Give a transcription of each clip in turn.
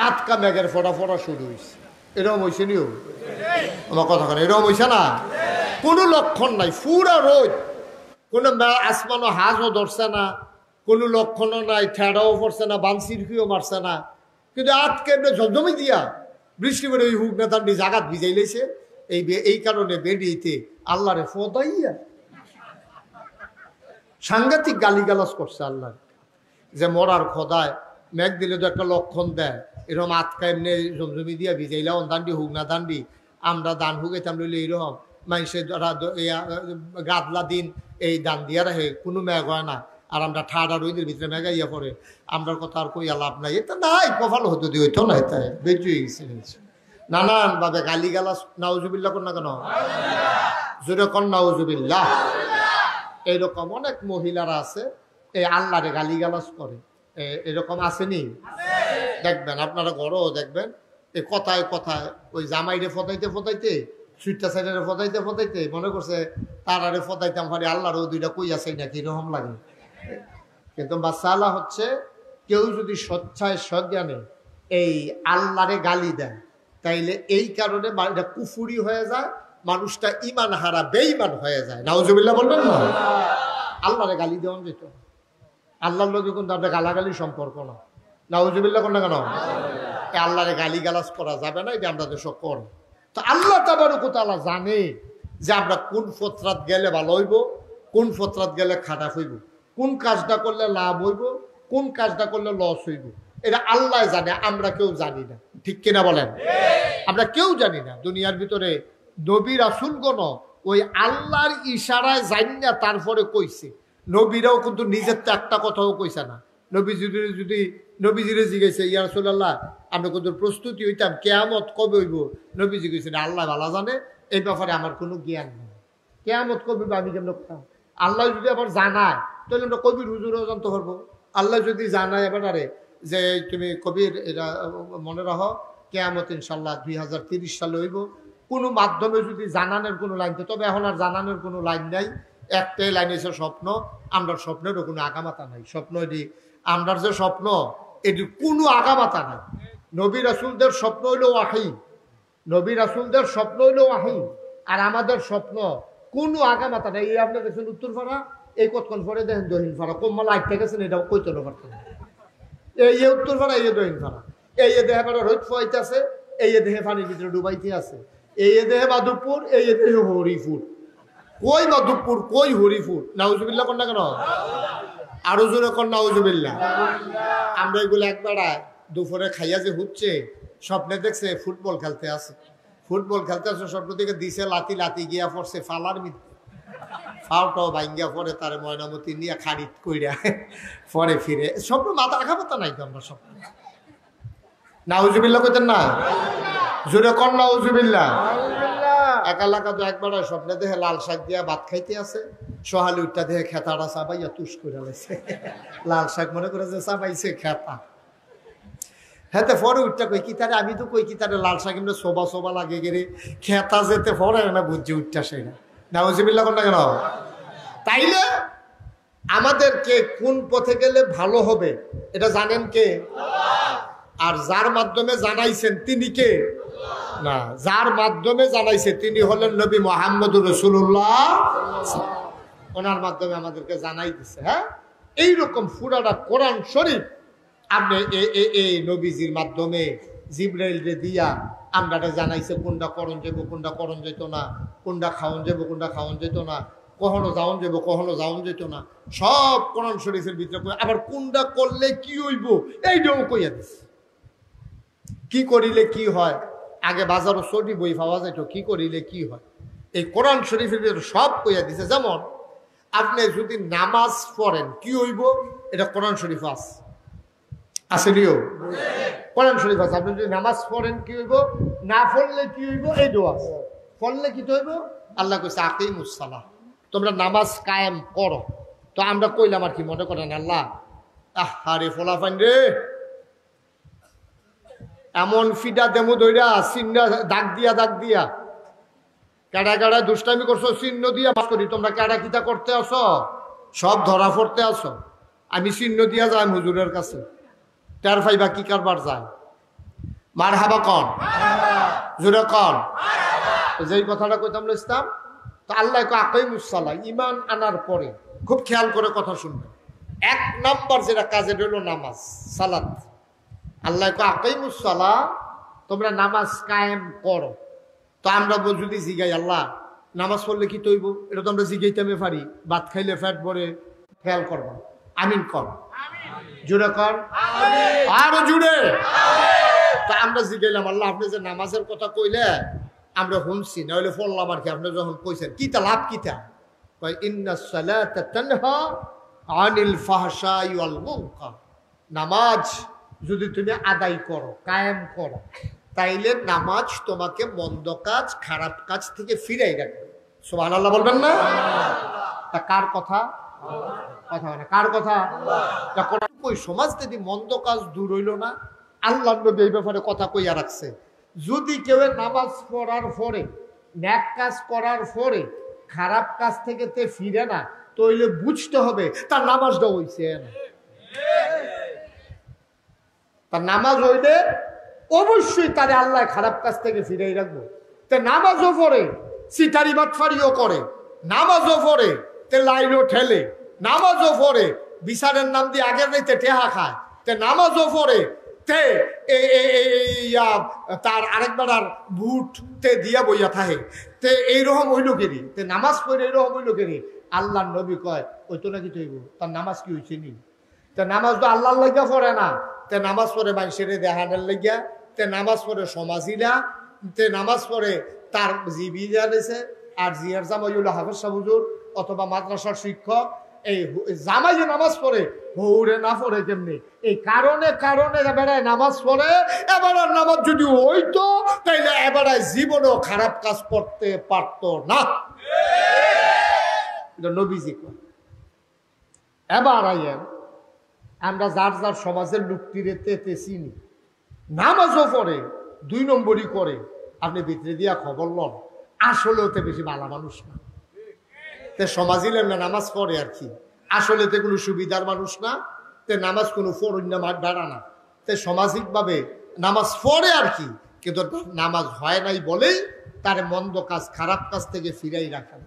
আটকা মেঘের ফোটা ফোটা শুরু হয়েছে। এরকম হয়েছে নিও আমার কথা কেন? এরকম হয়েছে না? কোনো লক্ষণ নাই, পুরা রোদ, কোনো আসমানও হাঁসও ধরছে না, কোনো লক্ষণও নাই, ঠেড়াও পড়ছে না, বানসিরকিও মারছে না, কিন্তু আজকে ঝমঝমি দিয়া বৃষ্টি করে ওই হুক নেতান্ডি জাগাত ভিজাই লেছে। এই কারণে বেরিয়েতে আল্লাহরে ফদাইয়া সাংঘাতিক গালিগালাজ করছে আল্লাহ, যে মরার খোদায় মেঘ দিলে তো একটা লক্ষণ দেয়, এরকম আটকা এমনি জমজমি দিয়া ভিজাইলাম দান্ডি হুক না দান্ডি, আমরা দান হুকাইতাম লইলে এইরকম মানুষের গাদলা দিন এই দান দিয়া রাখে, কোনো মেঘ হয় না, আর আমরা ঠাডা রইদের ভিতরে মেঘা ইয়া পড়ে, আমরার কথা আর কইয়া লাভ নাই। এটা নাই, কপাল হতো দিয়ে হইতো না, তাই বেঁচে গেছে নানান ভাবে গালিগালাজ। নাউজুবিল্লাহ কর না কেন? জোরে কর নাউজুবিল্লাহ। এইরকম অনেক মহিলারা আছে এই আল্লাহরে গালিগালাজ করে, এরকম আসেনি? দেখবেন আপনারা ঘরেও দেখবেন, এই কথায় কথায় ওই জামাইরে ফতাইতে ফতাইতে, সুইটটা সাইডারে ফতাইতে ফতাইতে মনে করছে তারারে ফতাইতাম পারি, আল্লাহরও দুইটা কই আছে নাকি এরকম লাগে। কিন্তু মাসালা হচ্ছে, কেউ যদি স্বচ্ছায় সজ্ঞানে এই আল্লাহরে গালি দেয়, তাইলে এই কারণে এটা কুফুরি হয়ে যায়, মানুষটা ইমান হারা বেঈমান হয়ে যায়। নাউজুবিল্লাহ বলবেন না? আল্লাহরে গালি দেওয়া যেত, আল্লাহর লোকে কিন্তু আপনার গালাগালি সম্পর্ক না। নাউজুবিল্লাহ কোন না কেন? আল্লাহরে গালি গালাজ করা যাবে না, এটা আমরা দেশও কর। তো আল্লাহ তাবারক ওয়া তাআলা জানে যে আমরা কোন ফতরাত গেলে ভালো হইব, কোন ফতরাত গেলে খারাপ হইব, কোন কাজটা করলে লাভ হইব, কোন কাজটা করলে লস হইব, এটা আল্লাহ জানে, আমরা কেউ জানি না। ঠিক কিনা বলেন? আমরা কেউ জানি না। দুনিয়ার ভিতরে নবী রাসূলগণ ওই আল্লাহর ইশারায় জানি না, তারপরে কইছে। নবীরাও কিন্তু নিজের তো একটা কথাও কইছে না। নবীজিরে জিজ্ঞেসে, ইয়া রাসূলুল্লাহ আমরা কিন্তু প্রস্তুতি হইতাম, কিয়ামত কবে হইব? নবীজি কইছেন আল্লাহ ভালো জানে, এই ব্যাপারে আমার কোনো জ্ঞান নেই। কিয়ামত কবে আমি কেমন করতাম? আল্লাহ যদি আবার জানায় তাহলে আমরা কবির হুজুরও জানতে পারবো। আল্লাহ যদি জানায় এবারে যে তুমি কবির এটা মনে রাখো, কিয়ামত ইনশাল্লাহ 2030 সালে হইব, কোনো মাধ্যমে যদি জানানোর কোনো লাইন, তবে এখন আর জানানোর কোনো লাইন নাই, একটাই লাইন এসে স্বপ্ন। আমরা স্বপ্নেরও কোনো আগামাতা নাই। স্বপ্ন এটি আমরা যে স্বপ্ন, এটি কোনো আগামাতা নাই। নবী রাসূলদের স্বপ্ন হইল ওয়াহী, নবী রাসূলদের স্বপ্ন হইল ওয়াহী, আর আমাদের স্বপ্ন কোনো আগামাতা নাই। এই আপনি দেখছেন উত্তরপাড়া, এই কতক্ষণ পরে দেখেন দহিনপাড়া, কোম্মাল আটকে গেছেন, এটাও কইতে পারতেন। এই উত্তরপাড়া, এই দহিনপাড়া, এই দেহে পাড়া রোদ ফোয়াইতে আছে, এই দেহে পানির ভিতরে ডুবাইতে আছে, এই দেহে মাধবপুর, এই দেহে হরিপুর। কই মাধবপুর, কই হরিপুর? নাউজুবিল্লাহ কর না কেন? আরো জোরে কর নাউজুবিল্লাহ। আমরা এগুলো একবার দুপুরে খাইয়া যে হচ্ছে, স্বপ্নে দেখছে ফুটবল খেলতে আছে, ফুটবল খেলতে আছে, স্বপ্ন থেকে দিছে লাতি, লাতি গিয়া পড়ছে ফালার মধ্যে, ফাউটাও ভাঙ্গিয়া পরে তার ময়নামতি নিয়ে খারিদ কইরা পরে ফিরে। স্বপ্ন মাথা রাখা পাতা নাই তো আমরা স্বপ্ন। নাউজুবিল্লাহ কইতেন না? জোরে কর নাউজুবিল্লাহ। একা এলাকা তো একবার স্বপ্নে দেখে লাল শাক দিয়া ভাত খাইতে আছে, সহালি উঠটা দেখে খেতাটা চাবাইয়া তুষ করে লাইছে, লাল শাক মনে করে যে চাবাইছে খেতা। হ্যাঁ, পরে উঠটা কই কি তারে, আমি তো কই কি তারে লাল শাক এমনি সোবা সোবা লাগে গেলে খেতা যেতে পরে না বুঝছি উঠটা সেটা। নাউজুবিল্লাহ কর না কেন? তাইলে আমাদেরকে কোন পথে গেলে ভালো হবে এটা জানেন কে? আর যার মাধ্যমে জানাইছেন তিনি কে? না, যার মাধ্যমে জানাইছে তিনি হলেন নবী মুহাম্মদুর রাসূলুল্লাহ। ওনার মাধ্যমে আমাদেরকে জানাই দিছে। হ্যাঁ, এইরকম পুরাটা কোরআন শরীফ আপনি এই নবীজির মাধ্যমে জিবরাইল রে দিয়া আমরা জানাইছে কোনটা করণ যাবো, কোনটা করণ যেত না, কোনটা খাওয়ান যাবো, কোনটা খাওয়ান যেত না, কখনো যাওন যাবো, কখনো যাওন যেত না, সব কোরআন শরীফের ভিতরে। আবার কোনটা করলে কি হইব এইটাও কইয়া দিছে। কি করিলে কি হয়, আগে বাজারও ছবি বই পাওয়া যেত, কি করিলে কি হয়, এই কোরআন শরীফের ভিতরে সব কইয়া দিছে। যেমন আপনি যদি নামাজ পড়েন কি হইব, এটা কোরআন শরীফ আছে, আসেনিও কোরআন শরীফ আছে। আপনি যদি নামাজ পড়েন কি হইব, না পড়লে কি হইব, এইটাও আছে। পড়লে কি হইব, আল্লাহ কইছে আকিমুস সালাহ, তোমরা নামাজ কায়েম করো। তো আমরা কইলাম আর কি মনে করেন আল্লাহ আরে ফলাফান রে, এমন ফিডা দেমু দইরা চিহ্ন দাগ দিয়া কাটা কাটা দুষ্টামি করছো, চিহ্ন দিয়া মাফ করি। তোমরা কাটা কিতা করতে আসো, সব ধরা পড়তে আসো। আমি চিহ্ন দিয়া যাই হুজুরের কাছে, টার ফাইবা কি কারবার যায়। মারহাবা কন, জোরে কন। যেই কথাটা কইতাম ইসলাম, তো আল্লাহ আকাইমুস সালাহ, ঈমান আনার পরে খুব খেয়াল করে কথা শুনবেন। এক নাম্বার যেটা কাজে হলো নামাজ, সালাত। আল্লাহ আকাইমুস সালাহ, তোমরা নামাজ কায়েম করো। তো আমরা যদি জিগাই আল্লাহ নামাজ পড়লে কি তৈব, এটা তো আমরা জিগাইতামে পারি। ভাত খাইলে ফ্যাট ভরে, খেয়াল করবো। আমিন কর, জুড়ে কর, আরো জুড়ে। তা আমরা জিগাইলাম আল্লাহ আপনি যে নামাজের কথা কইলে আমরা শুনছি, নাহলে পড়লাম আর কি। আপনি যখন কইছেন কিতা লাভ কিতা, কয় ইন্নাস সালাতা তানহা আনিল ফাহশাই ওয়াল মুনকার। নামাজ যদি তুমি আদায় করো, কায়েম করো, তাইলে নামাজ তোমাকে মন্দ কাজ, খারাপ কাজ থেকে ফিরাই রাখবে। সুবহানাল্লাহ বলবেন না? তা কার কথা? কথা মানে কার কথা? ওই সমাজ থেকে মন্দ কাজ দূর হইল না। আল্লাহ নবী এই ব্যাপারে কথা কইয়া রাখছে, যদি কেউ নামাজ পড়ার পরে, ন্যাক কাজ করার পরে খারাপ কাজ থেকে তে ফিরে না, তাইলে বুঝতে হবে তার নামাজটা হইছে না। তার নামাজ হইলে অবশ্যই তারে আল্লাহ খারাপ কাজ থেকে ফিরাই রাখবো। তে নামাজও পড়ে, সিটারি বাটফারিও করে, নামাজও পড়ে তে লাইনও ঠেলে, নামাজও পড়ে বিচারের নাম দিয়ে আগের রাইতে টেহা খায়, তে নামাজও পড়ে তে তার আরেকবার আর বুট তে দিয়া বইয়া থাকে, তে এইরকম হইল কেরি, তে নামাজ পড়ে এইরকম হইল কেরি। আল্লাহ নবী কয় ওই তো নাকি তৈব, তার নামাজ কি হয়েছে নি? তে নামাজ তো আল্লাহর লাগিয়া পড়ে না, তে নামাজ পড়ে মানুষের দেহানের লাগিয়া, তে নামাজ পড়ে সমাজিলা, তে নামাজ পড়ে তার জিবি জানেছে। আর জিয়ার জামাই হইল হাফেজ সাহেব হুজুর অথবা মাদ্রাসার শিক্ষক। এই জামাই যে নামাজ পড়ে, হৌরে না পড়ে কেমনি? এই কারণে কারণে এবারে নামাজ পড়ে। এবার নামাজ যদি হইতো তাইলে এবারে জীবনেও খারাপ কাজ করতে পারতো না। নবীজি এবার আইয়েন আমরা যার যার সমাজের লুকটিরে তেতে চিনি, নামাজও পড়ে, 2 নম্বরই করে, আপনি ভিতরে দিয়া খবর লন আসলে ওতে বেশি ভালো মানুষ না। তে সমাজিলেন না নামাজ পড়ে আর কি, আসলে তে কোনো সুবিধার মানুষ না, তে নামাজ কোনো ফরন্য বেড়া না, তে সামাজিকভাবে নামাজ পড়ে আর কি, কিন্তু নামাজ হয় নাই বলেই তার মন্দ কাজ, খারাপ কাজ থেকে ফিরাই রাখেন।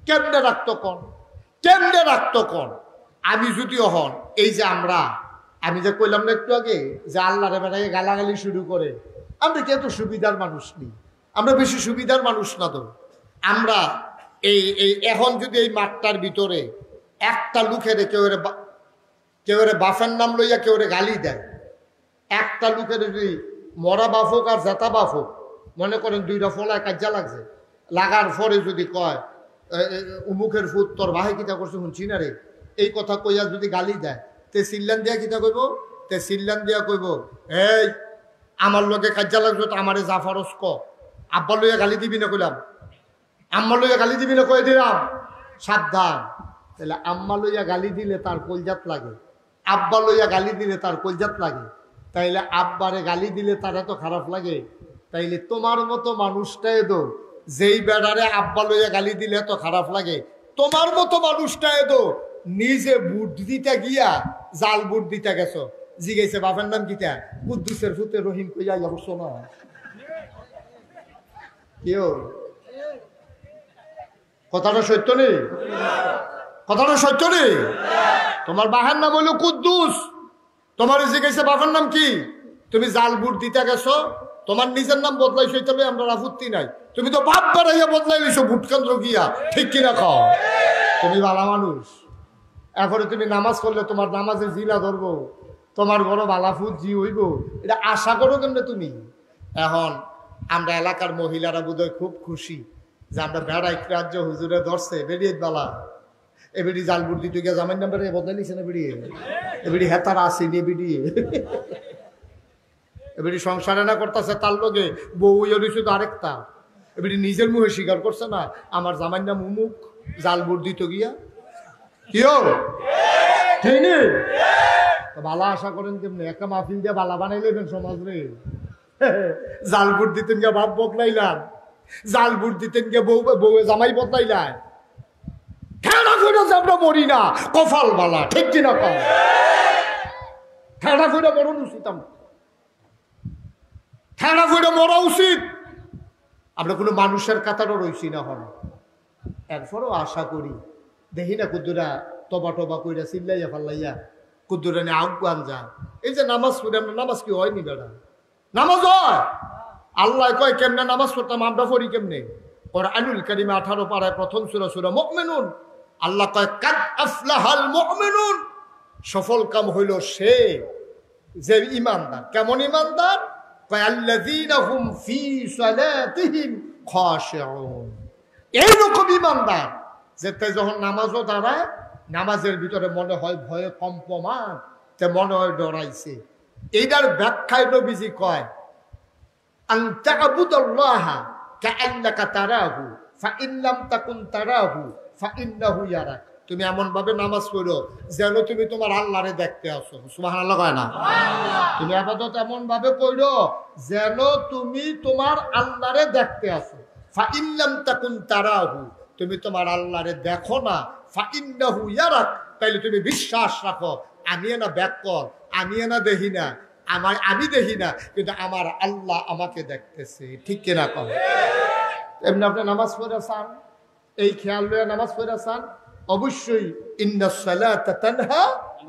কেমনে রাখতো কন, কেমনে রাখতো কন? আমি যদিও হন এই যে আমি যে কইলাম না একটু আগে যে আল্লাহরে বেড়াই গালাগালি শুরু করে, আমরা কি এত সুবিধার মানুষ নেই? আমরা বেশি সুবিধার মানুষ না তো। আমরা এই এখন যদি এই মাঠটার ভিতরে একটা লোকের কেউ বাফের নাম লইয়া কেউ গালি দেয়, একটা লোকের যদি মরা বাপ হোক আর জেতা বাপ হোক, মনে করেন 2টা ফলায় কাজা লাগছে, লাগার পরে যদি কয় উমুখের ফুট তোর ভাই কিতা করছে শুনছি না রে, এই কথা কইয়া যদি গালি দেয়, তে সিল্লান দিয়া কিতা কইব? তে সিল্লান দিয়া কইব এই আমার লোকে কাজা লাগছে তো আমারে জাফারস ক, আব্বা লইয়া গালি দিবি না কইলাম, আম্মা লইয়া গালি দিবি না কয়ে দিলাম, সাবধান। তাহলে আম্মা লইয়া গালি দিলে তার কলজাত লাগে, আব্বা লইয়া গালি দিলে তার কলজাত লাগে, তাইলে আব্বারে গালি দিলে তার এত খারাপ লাগে, তাইলে তোমার মতো মানুষটাই তো যেই বেড়ারে আব্বা লইয়া গালি দিলে এত খারাপ লাগে, তোমার মতো মানুষটাই তো নিজে বুট দিতে গিয়া জাল বুট দিতে গেছো, জিগাইছে বাপের নাম কিতা? কুদ্দুসের ফুতে রহিম কইয়া অবশ্য না কেউ। কথাটা সত্য নেই, কথাটা সত্য নেই। তোমার বাহার নাম হইল কুদ্দুস, তোমার জিজ্ঞাসা বাবার নাম কি? তুমি জাল বুট দিতে গেছো, তোমার নিজের নাম বদলাইছো, তবে আমরা আপত্তি নাই। তুমি তো বাপ বাড়াইয়া বদলাই লইছো বুট কেন্দ্র গিয়া, ঠিক কিনা খাও? তুমি ভালো মানুষ, এরপরে তুমি নামাজ করলে তোমার নামাজের জিলা ধরবো, তোমার বড় বালাফুত জি হইব, এটা আশা করো কেমনে তুমি? এখন আমরা এলাকার মহিলারা বোধহয় খুব খুশি যে আমরা বেড়াই রাজ্য হুজুরে ধরছে বেরিয়ে বালা, এবিডি জাল বুট দিতে গিয়ে জামাই নাম্বারে বদলাই নিছে না বেরিয়ে, এবিডি হেতার আসেনি, এবিডি সংসারে না করতেছে তার লগে বউ শুধু আরেকটা, এবিডি নিজের মুখে স্বীকার করছে না আমার জামাই নাম উমুক, জাল বুট দিতে গিয়া কিও ঠিক নেই। বালা আশা করেন কেমনি? একটা মাহফিল দিয়ে বালা বানাই লেবেন সমাজ রে? জাল বুট দিতেন গিয়া বাপ বদলাইলাম, জাল বুট দিতেন গিয়ে বউ জামাই বদলাইলাম, ঠেলা করে আমরা মরি না, কপাল বালা, ঠিক কিনা কম? ঠেলা করে বড় উচিত আমরা, না করে মরা উচিত। আমরা কোনো মানুষের কাতারও রইছি না হন। এরপরও আশা করি দেখি না কুদ্দুরা তবা টবা কইরা চিল্লাইয়া ফাল্লাইয়া কুদ্দুরা নিয়ে আহ্বান যায়। এই যে নামাজ পড়ি আমরা, নামাজ কি হয়নি বেড়া? নামাজ হয়। আল্লাহ কয় কেমনে নামাজ পড়তাম, আমরা পড়ি কেমনে? কোরআনুল কারীমে 18 পারায় প্রথম সূরা সূরা মুমিনুন আল্লাহ কয় কাদ আফলাহাল মুমিনুন, সফল কাম হইল সে যে ঈমানদার। কেমন ঈমানদার? কয় আল্লাযীনা হুম ফি সালাতিহিম খাশিউন, এইরকম ঈমানদার যেতে যখন নামাজও দাঁড়ায় নামাজের ভিতরে মনে হয় ভয়ে কম্পমান, তে মনে হয় ডরাইছে। এইটার ব্যাখ্যায় নবীজি কয় আন তা'বুদাল্লাহা কাআন্নাকা তারাহু ফাইন লাম তাকুন তারাহু ফাইন্নাহু ইয়ারাক। তুমি এমন ভাবে নামাজ পড়ো যেন তুমি তোমার আল্লাহরে দেখতে আসো। সুবহানাল্লাহ কয় না? তুমি ইবাদত এমন ভাবে করো যেন তুমি তোমার আল্লাহরে দেখতে আসো। ফাইন লাম তাকুন তারাহু, তুমি তোমার আল্লাহরে দেখো না, ফাইন্নাহু ইয়ারাক, তাইলে তুমি বিশ্বাস রাখো আমি না ব্যাকল, আমি না দেখি না, আমি দেখি না, কিন্তু আমার আল্লাহ আমাকে দেখতেছে। ঠিক কিনা কম? এমনি আপনি নামাজ পড়ে চান, এই খেয়াল লইয়া নামাজ পড়ে চান, অবশ্যই ইন্নাস সালাতা তানহা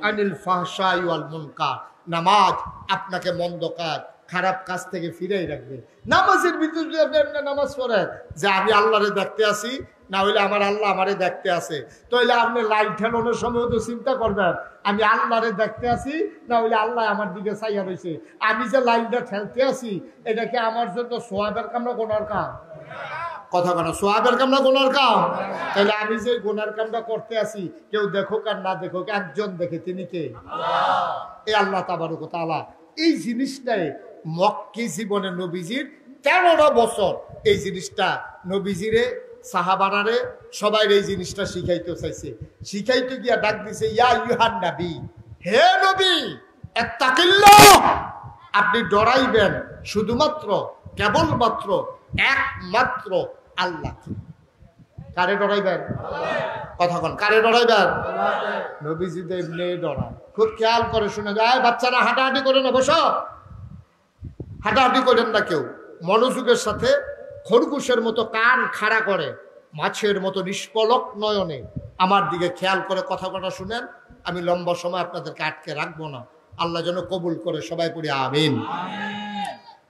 আনিল ফাহশাই ওয়াল মুনকার, নামাজ আপনাকে মন্দ কাজ খারাপ কাজ থেকে ফিরেই রাখবে। নামাজের ভিতরে যদি আপনি নামাজ পড়েন যে আমি আল্লাহরে দেখতে আসি, না হইলে আমার আল্লাহ আমারে দেখতে আসে, তাহলে আপনি লাইট ঠেলানোর সময় তো চিন্তা করবেন আমি আল্লাহরে দেখতে আসি, না হইলে আল্লাহ আমার দিকে চাইয়া রয়েছে। আমি যে লাইনটা ঠেলতে আসি এটা কি আমার জন্য সোয়াবের কাম না গুনার কাম? কথা কেন? সোয়াবের কাম না গুনার কাম? তাহলে আমি যে গুনার কামটা করতে আসি, কেউ দেখুক আর না দেখুক, একজন দেখে, তিনি কে? এই আল্লাহ তাবারক ওয়া তাআলা। এই জিনিসটাই মক্কি জীবনে নবীজির 13টা বছর এই জিনিসটা নবীজিরে সাহাবানারে সবাই এই জিনিসটা শিখাইতে চাইছে। শিখাইতে গিয়া ডাক দিছে ইয়া আইয়ুহান নবী, হে নবী ইত্তাকিল্লাহ, আপনি ডরাইবেন শুধুমাত্র কেবলমাত্র একমাত্র আল্লাহ। কারে ডরাইবেন? কথা কন, কারে ডরাইবেন? নবীজি তো এমনি ডরায়। খুব খেয়াল করে শুনে যায়, বাচ্চারা হাঁটাহাঁটি করে না, বসো, হাঁটাহাঁটি করেন না কেউ। মনোযোগের সাথে খরগোশের মতো কান খাড়া করে, মাছের মতো নিষ্পলক নয়নে আমার দিকে খেয়াল করে কথা শুনেন। আমি লম্বা সময় আপনাদেরকে আটকে রাখবো না, আল্লাহ যেন কবুল করে। সবাই পড়ি আমিন।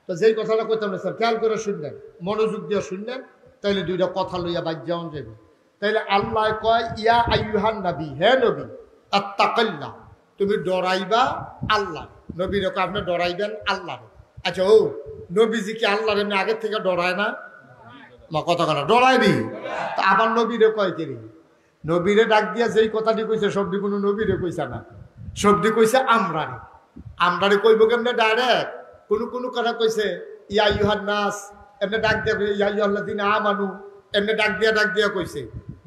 তো যেই কথাটা কইতাম না স্যার, খেয়াল করে শুনলেন, মনোযোগ দিয়ে শুনলেন, তাইলে দুইটা কথা লইয়া বাদ যাওয়া যাবে। তাইলে আল্লাহ কয় ইয়া আইয়ুহান নবী, হে নবী আত্তাকিল্লাহ, তুমি ডরাইবা আল্লাহ। নবীর কয় আপনি ডরাইবেন আল্লাহ। আচ্ছা, ও নবীজি কি আল্লাহর এমনি আগের থেকে ডরায় না? মা কথা কথা ডরায়নি। তা আবার নবীরে কয় কে? নবীরে ডাক দিয়া যেই কথাটি কইছে সবদি কোনো নবীরে কইছে না, সবদি কইছে আমরারে। আমরারে কইব কেমনে ডাইরেক্ট? কোনো কথা কইছে ইয়া আইয়ুহান নাস, এমনি ডাক দিয়া ইয়া আইয়ুহাল্লাযিনা আমানু, এমনি ডাক দিয়া কইছে।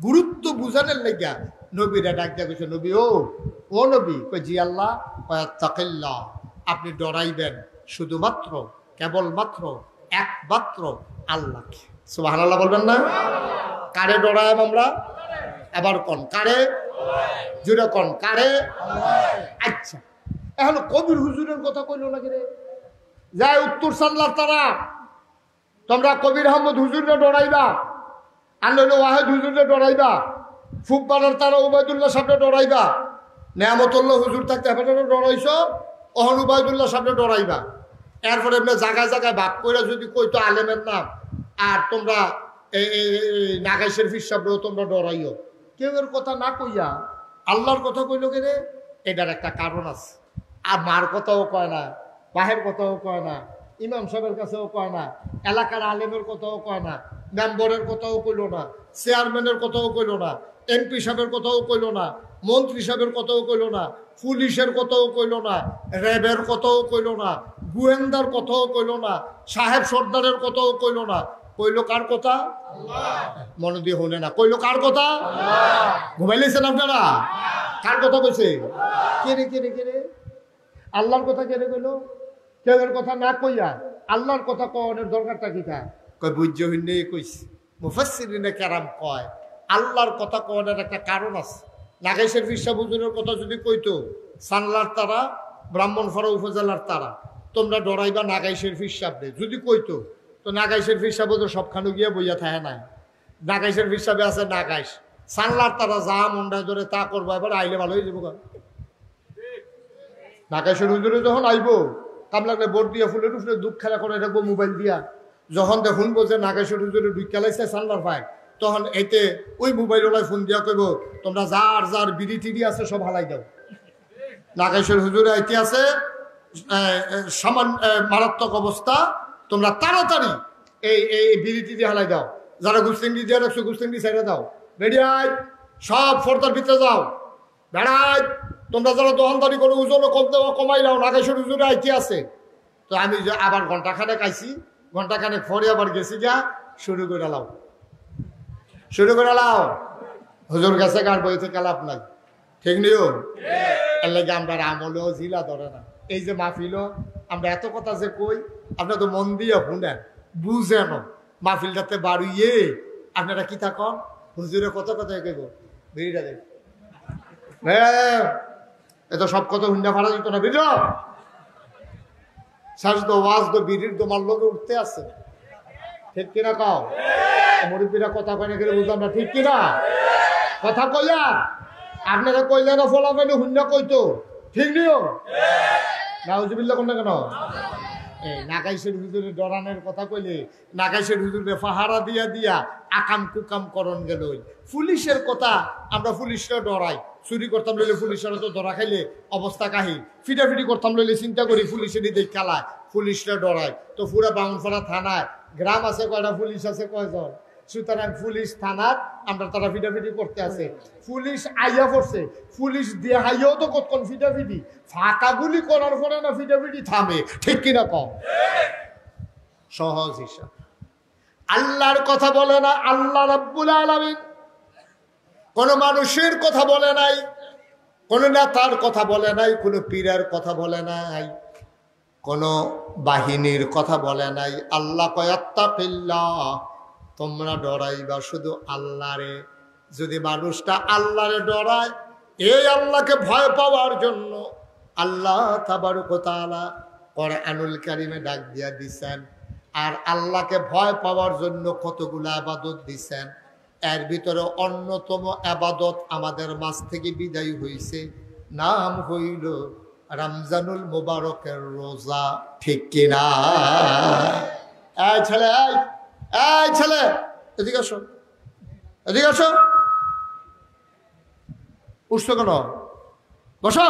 গুরুত্ব বুঝানোর লাগিয়া নবীরে ডাক দিয়া কইছে নবী, ও নবী। কই জি আল্লাহ। কয় তাকিল্লাহ, আপনি ডরাইবেন শুধুমাত্র কেবলমাত্র একমাত্র আল্লাহকে। সুবহানাল্লাহ বলবেন না? কারে ডরাই আমরা? আবার কোন কারে? জুড়ে কোন কারে? আচ্ছা, এখন কবির হুজুরের কথা কইল নাকি রে? যাই উত্তর সাল্লার তারা, তোমরা কবির আহমদ হুজুরে ডরাইবা, আর নইলে ওয়াহেদ হুজুরে ডরাইবা, ফুকবানার তারা উবাইদুল্লাহ সাহেবরে ডরাইবা, নেয়ামতুল্লাহ হুজুর থাকতে হেফাজতে ডরাইছ, অহন উবাইদুল্লাহ সাহেবরে ডরাইবা। এরপরে এমনি জায়গায় জায়গায় ভাগ করে যদি কইতো আলেমের নাম, আর তোমরা নাগাইশের ফির সাহেবরেও তোমরা ডরাইও। কেউ এর কথা না কইয়া আল্লাহর কথা কইল কে রে? এটার একটা কারণ আছে। আর মার কথাও কয় না, বাহের কথাও কয় না, ইমাম সাহেবের কাছেও কয় না, এলাকার আলেমের কথাও কয় না, মেম্বরের কথাও কইল না, চেয়ারম্যানের কথাও কইল না, এমপি সাহেবের কথাও কইল না, মন্ত্রী সাহেবের কথাও কইল না, পুলিশের কথাও কইল না, র্যাবের কথাও কইল না, গোয়েন্দার কথাও কইল না, সাহেব সর্দারের কথাও কইল না। কইল কার কথা? মনে দিয়ে হলে না, কইল কার কথা? ঘুমাইলেছেন আপনারা? কার কথা কইছে? কেড়ে কেড়ে কেড়ে আল্লাহর কথা কেড়ে কইল। কেউ এর কথা না কইয়া আল্লাহর কথা কওয়ানোর দরকারটা কি? কয় বুঝ্য হইলে কইছে। মুফাসসিরিনে কেরাম কয় আল্লাহর কথা কওয়ানোর একটা কারণ আছে। নাগাইশের ফিরসা হুজুরের কথা যদি কইতো, সানলার তারা, ব্রাহ্মণপাড়া উপজেলার তারা, তোমরা ডরাইবা নাগাইশের ফিসাবে যদি কইতো তো নাগাইশের ফিসাবে তো সবখানে গিয়ে বইয়া থাকে না নাগাইশের ফিসাবে আছে নাগাইশ সানলার তারা যা মন্ডায় ধরে তা করবো এবার আইলে ভালো হয়ে যাবো নাগাইশের হুজুরে যখন আইবো কাম লাগলে বোর্ড দিয়ে ফুলে টুফলে দুঃখ খেলা করে রাখবো মোবাইল দিয়া যখন দেখুন বলছে নাগাইশের হুজুরে দুই খেলাইছে সানলার পায় তখন এতে ওই মোবাইলওয়ালায় ফোন দিয়া কইব তোমরা যার যার বিড়ি টিড়ি আছে সব হালাই দাও নাগেশ্বর হুজুরে আইতে আছে মারাত্মক অবস্থা তোমরা তাড়াতাড়ি এই বিড়ি টিড়ি হালাই দাও যারা গুস্তিংডি দিয়ে রাখছো গুস্তিংডি ছেড়ে দাও বেরিয়ায় সব ফর্দার ভিতরে যাও বেড়ায় তোমরা যারা দোকানদারি করো ওজনও কমাই নাও নাগেশ্বর হুজুরে আইতে আছে তো আমি আবার ঘন্টাখানেক আইছি ঘন্টাখানেক পরে আবার গেছি যা শুরু করে লাও হুজুর কাছে গান বইতে কালাপ নাই ঠিক নিও এর লাগে আমরা আমলেও জিলা ধরে না এই যে মাহফিলও আমরা এত কথা যে কই আপনারা তো মন দিয়ে শুনেন বুঝেন মাহফিলটাতে বাড়িয়ে আপনারা কি থাকন হুজুরে কত কথা কইব বেরিটা দেখ এত সব কথা হুন্ডা ফাড়া দিত না বেরিয়ে শ্বাস দো ওয়াজ দো বিড়ির তোমার লোকে উঠতে আছে ঠিক কিনা কাও মুরব্বীরা কথা কয়না গেলে বুঝলাম না ঠিক কিনা কথা কইয়া আপনারা কইলে না ফলাফেন হুন্ডা কইতো ঠিক নিও নাউজুবিল্লাহ কোন না কেন এই নাগাইশের হুজুরে ডরানের কথা কইলে নাগাইশের হুজুরে পাহারা দিয়া দিয়া আকাম কুকাম করন গেল পুলিশের কথা আমরা পুলিশরা ডরাই চুরি করতাম লইলে পুলিশেরা তো ধরা খাইলে অবস্থা কাহিল ফিটাফিটি করতাম লইলে চিন্তা করি পুলিশেরই দেখ খেলায় পুলিশরা ডরায় তো পুরা বাউনপাড়া থানায় গ্রাম আছে কয়টা পুলিশ আছে কয়জন সুতরাং পুলিশ থানার আমরা তারা ফিটাফিটি করতে আছে পুলিশ আইয়া পড়ছে পুলিশ দিয়ে হাইয়াও তো কতক্ষণ ফিটাফিটি ফাঁকা গুলি করার পরে না ফিটাফিটি থামে ঠিক কিনা কম সহজ হিসাব আল্লাহর কথা বলে না আল্লাহ রাব্বুল আলামিন কোন মানুষের কথা বলে নাই কোন নেতার কথা বলে নাই কোন পীরের কথা বলে নাই কোন বাহিনীর কথা বলে নাই আল্লাহ কয় আত্তাকিল্লাহ তোমরা ডরাইবা শুধু আল্লাহরে যদি মানুষটা আল্লাহরে ডরায় এই আল্লাহকে ভয় পাওয়ার জন্য আল্লাহ তাবারক ওয়া তাআলা কোরআনুল কারীমে ডাক দিয়া দিবেন আর আল্লাহকে ভয় পাওয়ার জন্য কতগুলো ইবাদত দিবেন এর ভিতরে অন্যতম ইবাদত আমাদের মাঝ থেকে বিদায় হইছে নাম হইল রমজানুল মুবারকের রোজা ঠিক কিনা এই ছেলে এই ছেলে এদিকে আসো এদিকে আসো উঠছো কেন বসো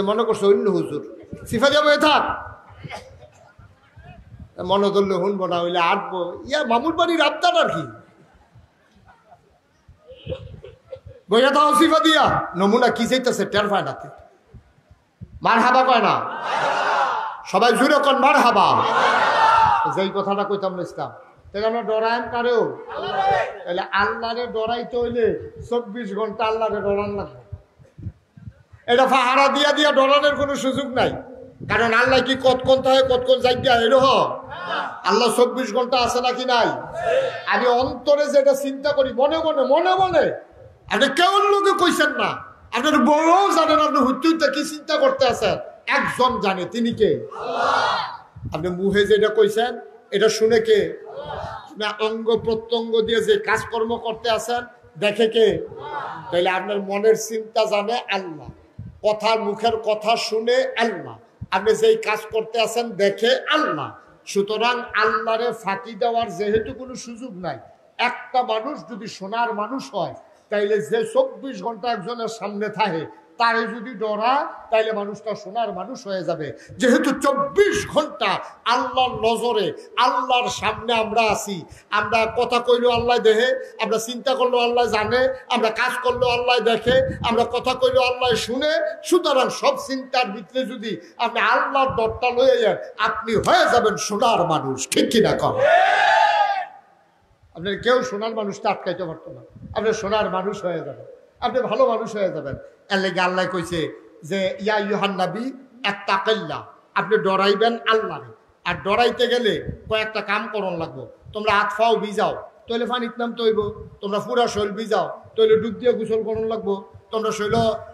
মনে করছো অন্য হুজুর সিফা যাবো থাক মনে ধরলে শুনবো না হইলে আটবো ইয়া মামুর বাড়ির আবদার আর কি বইয়া তাও সিফা দিয়া নমুনা কি চাইতেছে টের পায় না মার হাবা কয় না সবাই জুড়ে কন মার হাবা যেই কথাটা কইতাম ইসলাম তাহলে আমরা ডরাইম কারেও তাহলে আল্লাহরে ডরাইতে হইলে 24 ঘন্টা আল্লাহরে ডরান লাগবে এটা পাহারা দিয়া দিয়া ডরানোর কোনো সুযোগ নাই কারণ আল্লাহ কি কতক্ষণ থাকে কতক্ষণ জায়গা এরকম আল্লাহ 24 ঘন্টা আছে নাকি নাই আমি অন্তরে যেটা চিন্তা করি মনে মনে মনে মনে আপনি কেমন লোকে কইছেন না আপনার বড়ও জানেন আপনি হুইতে কি চিন্তা করতে আছেন একজন জানে তিনি কে আপনি মুহে যেটা কইছেন এটা শুনে কে অঙ্গ প্রত্যঙ্গ দিয়ে যে কাজকর্ম করতে আছেন দেখে কে তাইলে আপনার মনের চিন্তা জানে আল্লাহ কথা মুখের কথা শুনে আল্লাহ আপনি যেই কাজ করতে আছেন দেখে আল্লাহ সুতরাং আল্লাহরে ফাঁকি দেওয়ার যেহেতু কোনো সুযোগ নাই একটা মানুষ যদি সোনার মানুষ হয় তাইলে যে 24 ঘন্টা একজনের সামনে থাকে তারে যদি ডরা তাইলে মানুষটা সোনার মানুষ হয়ে যাবে যেহেতু 24 ঘন্টা আল্লাহর নজরে আল্লাহর সামনে আমরা আছি আমরা কথা কইলেও আল্লাহ দেখে আমরা চিন্তা করলেও আল্লাহ জানে আমরা কাজ করলেও আল্লাহ দেখে আমরা কথা কইলেও আল্লাহ শুনে সুতরাং সব চিন্তার ভিতরে যদি আপনি আল্লাহর ডরটা লয়ে যান আপনি হয়ে যাবেন সোনার মানুষ ঠিক কিনা কম আপনার কেউ সোনার মানুষটা আটকাইতে পারতো না আপনি সোনার মানুষ হয়ে যাবেন আপনি ভালো মানুষ হয়ে যাবেন এর লেগে আল্লাহ কইছে যে ইয়া ইউহান নবী আত্তাকিল্লাহ আপনি ডরাইবেন আল্লাহরে আর ডরাইতে গেলে কয়েকটা কাম করন লাগবো তোমরা হাত পাও ভিজাও তাহলে পানিত নামতে হইব। তোমরা পুরা শৈল ভিজাও তাহলে ডুব দিয়ে গোসল করুন লাগবো। তোমরা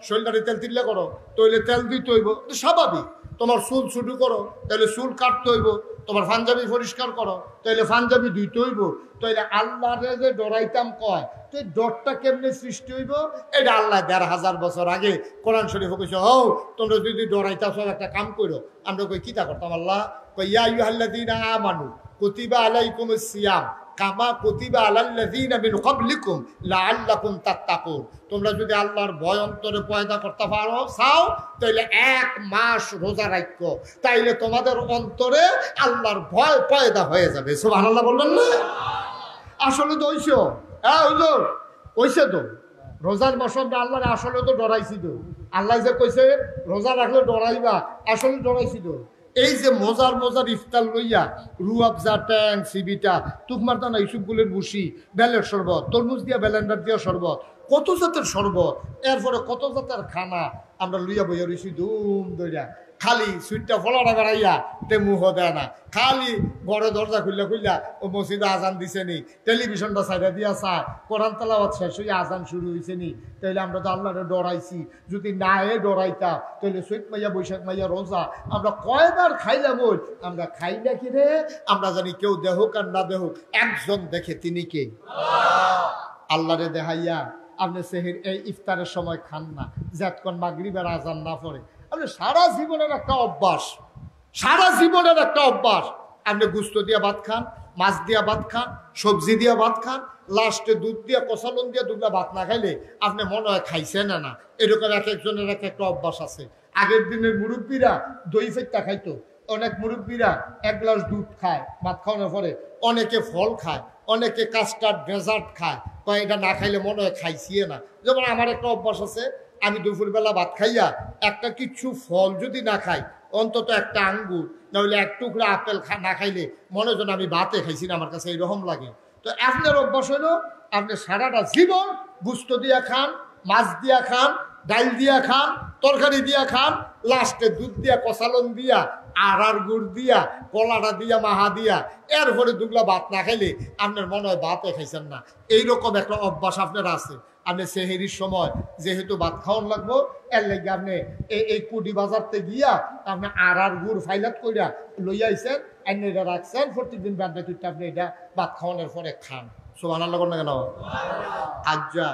শৈলটারে তেল তিল্লা করো তাহলে তেল দিতে হইব, স্বাভাবিক। তোমার চুল ছুটু করো তাহলে চুল কাটতে হইব। তোমার পাঞ্জাবি পরিষ্কার করো তাহলে পাঞ্জাবি ধুইতে হইব। তাহলে আল্লাহরে যে ডরাইতাম কয়, তো এই ডরটা কেমনে সৃষ্টি হইব? এটা আল্লাহ ১,৫০০ বছর আগে কোরআন শরীফে কইছে, হও তোমরা যদি ডরাইতাছ একটা কাম করো। আমরা কই কিতা করতাম? আল্লাহ কই ইয়া আইয়ুহাল্লাযীনা আমানু কুতিবা আলাইকুমুস সিয়াম কামা কুতিবা আলাল্লাযীনা মিন ক্বাবলিকুম লাআল্লাকুম তাত্তাকুন। তোমরা যদি আল্লাহর ভয় অন্তরে পয়দা করতে পারো চাও তাইলে ১ মাস রোজা রাখো, তাইলে তোমাদের অন্তরে আল্লাহর ভয় পয়দা হয়ে যাবে। সুবহানাল্লাহ বললেন না? আসলে তো হইছে, হ্যাঁ হুজুর হইছে তো। রোজার মাসে আল্লাহরে আসলে তো ডরাইছি তো। আল্লাহ যে কইছে রোজা রাখলে ডরাইবা, আসলে ডরাইছি তো। এই যে মজার ইফতার লইয়া রুয়াবজা, ট্যাং, সিবিটা, তুকমার দানা, ইসুফগুলের বুসি, বেলের শরবত, তরমুজ দিয়া বেলেন্ডার দিয়া শরবত, কত জাতের শরবত, এরপরে কত জাতের খানা আমরা লইয়া বইয়া রইছি ধুম দইরা। খালি সুইটটা ফলাটা বেড়াইয়া তে মুহ দেয় না, খালি ঘরে দরজা খুললা ও মসজিদে আজান দিছে নি, টেলিভিশনটা সাইডা দিয়া চা, কোরআন তেলাওয়াত শেষ হইয়া আজান শুরু হয়েছে নি। তাইলে আমরা তো আল্লাহরে ডরাইছি। যদি না ডরাইতা তাহলে চৈত মাইয়া বৈশাখ মাইয়া রোজা আমরা কয়বার খাইলাম? ওই আমরা খাই না কি রে? আমরা জানি কেউ দেহুক আর না দেহুক একজন দেখে, তিনি কে? আল্লাহরে দেখাইয়া আপনি সেহের এই ইফতারের সময় খান না যতক্ষণ মাগরিবের আজান না পড়ে। আপনি সারা জীবনের একটা অভ্যাস, আপনি গুস্ত দিয়া ভাত খান, মাছ দিয়া ভাত খান, সবজি দিয়া ভাত খান, লাস্টে দুধ দিয়া কষালন দিয়া দুধটা ভাত না খাইলে আপনি মনে হয় খাইছেন না। এরকম এক একজনের এক একটা অভ্যাস আছে। আগের দিনের মুরব্বীরা দই ফেটটা খাইতো, অনেক মুরব্বীরা 1 গ্লাস দুধ খায় ভাত খাওয়ানোর পরে, অনেকে ফল খায়, অনেকে কাস্টার্ড ডেজার্ট খায়, এটা না খাইলে মনে হয় খাইছিয়ে না। যেমন আমার একটা অভ্যাস আছে, আমি দুপুরবেলা ভাত খাইয়া একটা কিছু ফল যদি না খাই, অন্তত একটা আঙ্গুর নাহলে 1 টুকরা আপেল না খাইলে মনে হয় আমি ভাতে খাইছি না, আমার কাছে এইরকম লাগে। তো আপনার অভ্যাস হলো আপনি সারাটা জীবন গুস্ত দিয়া খান, মাছ দিয়া খান, ডাল দিয়া খান, তরকারি দিয়া খান, লাস্টে দুধ দিয়া কষালন দিয়া আর গুড় দিয়া কলাটা দিয়া মাহা দিয়া এরপরে দুগলা ভাত না খাইলে আপনার মনে হয় ভাতে খাইছেন না। এইরকম একটা অভ্যাস আপনার আছে। আপনি সেহেরির সময় যেহেতু ভাত খাওয়ান লাগবো, এর লাগে আপনি এই কুডি বাজারতে গিয়া আপনি আর গুড় ফাইলাত কইরা লইয়া আইছেন, এনে এটা রাখছেন, প্রত্যেকদিন বাদ তুইটা আপনি এটা ভাত খাওয়ানোর পরে খান। সুবহানাল্লাহ না কেন? আজ্জা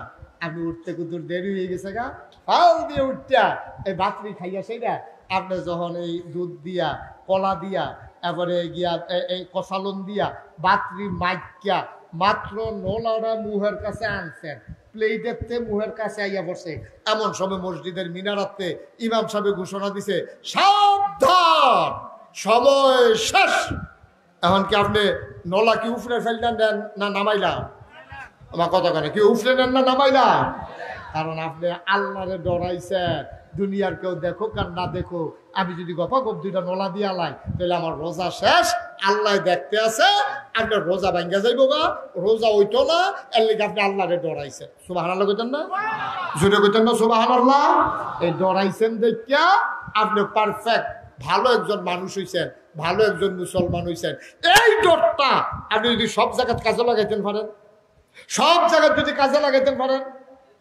আপনি উঠতে কুতুর দেরি হয়ে গেছে গা, ফাল দিয়ে উঠটা এই বাতরি খাইয়া সেইটা আপনি যখন এই দুধ দিয়া কলা দিয়া এবারে গিয়া এই কষালন দিয়া বাতরি মাইকা মাত্র নোলাটা মুহের কাছে আনছেন, প্লেটের মুহের কাছে আইয়া বসে, এমন সময় মসজিদের মিনারাতে ইমাম সাহেব ঘোষণা দিছে, সাবধান সময় শেষ। এখন কি আপনি নলা কি উফরে ফেললেন না নামাইলা? আমার কথা কেন, কি উফরে নেন না নামাইলা? কারণ আপনি আল্লাহরে ডরাইছেন। দুনিয়ার কেউ দেখুক আর না দেখুক, আমি যদি গপা গপ 2টা নলা দিয়া লাই তাহলে আমার রোজা শেষ, আল্লাহ দেখতে আছে, আপনার রোজা ভাঙ্গা যাইব গা, রোজা ওইতো না, এর লেগে আপনি আল্লাহরে ডরাইছেন। সুবহানাল্লাহ কইতেন না? জোরে কইতেন না সুবহানাল্লাহ? এই ডরাইছেন দেখিয়া আপনি পারফেক্ট ভালো একজন মানুষ হইছেন, ভালো একজন মুসলমান হইছেন। এই ডরটা আপনি যদি সব জায়গায় কাজে লাগাইতেন পারেন, সব জায়গায় যদি কাজে লাগাইতেন পারেন,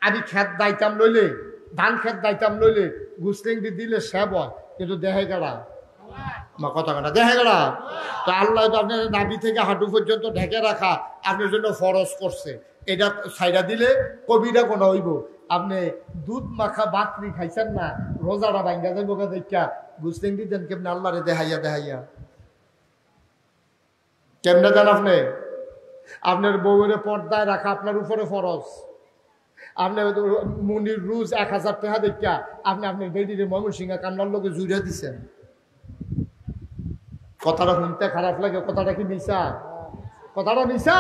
আমি খেত দাইতাম লইলে, ধান খেত দাইতাম লইলে গুসলিং দিলে সেব হয়, কিন্তু দেহে গেড়া আমার কথা কাটা দেখে গেড়া। তো আল্লাহ তো আপনার নাভি থেকে হাঁটু পর্যন্ত ঢেকে রাখা আপনার জন্য ফরজ করছে, এটা ছাইড়া দিলে কবিরা কোনো হইব। আপনি দুধ মাখা বাকরি খাইছেন না, রোজাটা ভাঙ্গা যাইব দেখা গুসলিং দিতেন কেমনি আল্লাহরে দেখাইয়া কেমনে দেন আপনি? আপনার বউয়ের পর্দায় রাখা আপনার উপরে ফরজ। আপনি মুনির রুজ 1000 টাকা দেখা আপনি আপনার বেডিরে ময়মনসিংহ কান্নার লোকে জুড়ে দিচ্ছেন। কথাটা শুনতে খারাপ লাগে, কথাটা কি মিশা? কথাটা মিশা?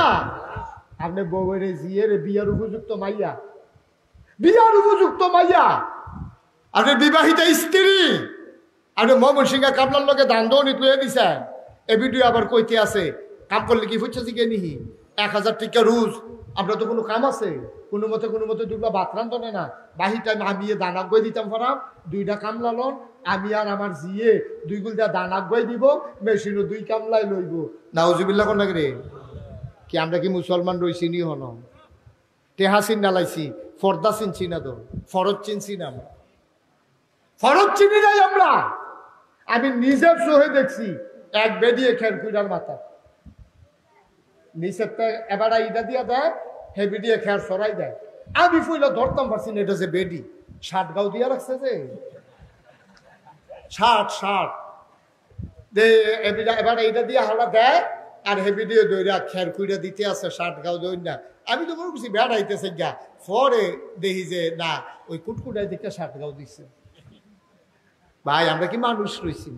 আপনি বউয়ের জিয়ের বিয়ার উপযুক্ত মাইয়া, আপনি বিবাহিত স্ত্রী, আপনি ময়মনসিংহ কামলার লোকে দান দৌনি তুলে দিচ্ছেন। এ ভিডিও আবার কইতে আছে, কাম করলে কি হচ্ছে জিগে নিহি 1000 টাকা রুজ। আপনার তো কোনো কাম আছে? কোনো মতে দুটো ভাত রান্ধনে না, বাহির টাইম আমি দানা গই দিতাম ফরাম, 2টা কামলা লন, আমি আর আমার জিয়ে 2 গুলটা দানা গই দিব, মেশিনও 2 কামলাই লইব। নাউজুবিল্লাহ কোন লাগে রে? কি আমরা কি মুসলমান রইছি নি হন টেহা চিন নালাইছি ফর্দা চিনছি না তো ফরজ চিনছি না আমরা ফরজ চিনি নাই আমরা আমি নিজের চোখে দেখছি এক বেদিয়ে খেরকুইটার মাথা নিচের এবার ইটা দিয়া দেয় হেবি দিয়ে খেয়ার সরাই দেয় আমি ফুইলা ধরতাম পারছি না এটা যে বেডি 60 গাও দিয়া রাখছে যে 60 এবার এইটা দিয়ে হাওড়া দেয় আর হেবি দিয়ে দইরা খেয়ার কুইরা দিতে আছে 60 গাও দই না আমি তো মনে করছি বেড়াইতেছে গা পরে দেখি যে না ওই কুটকুটাই দিকে 60 গাও দিচ্ছে ভাই আমরা কি মানুষ রয়েছি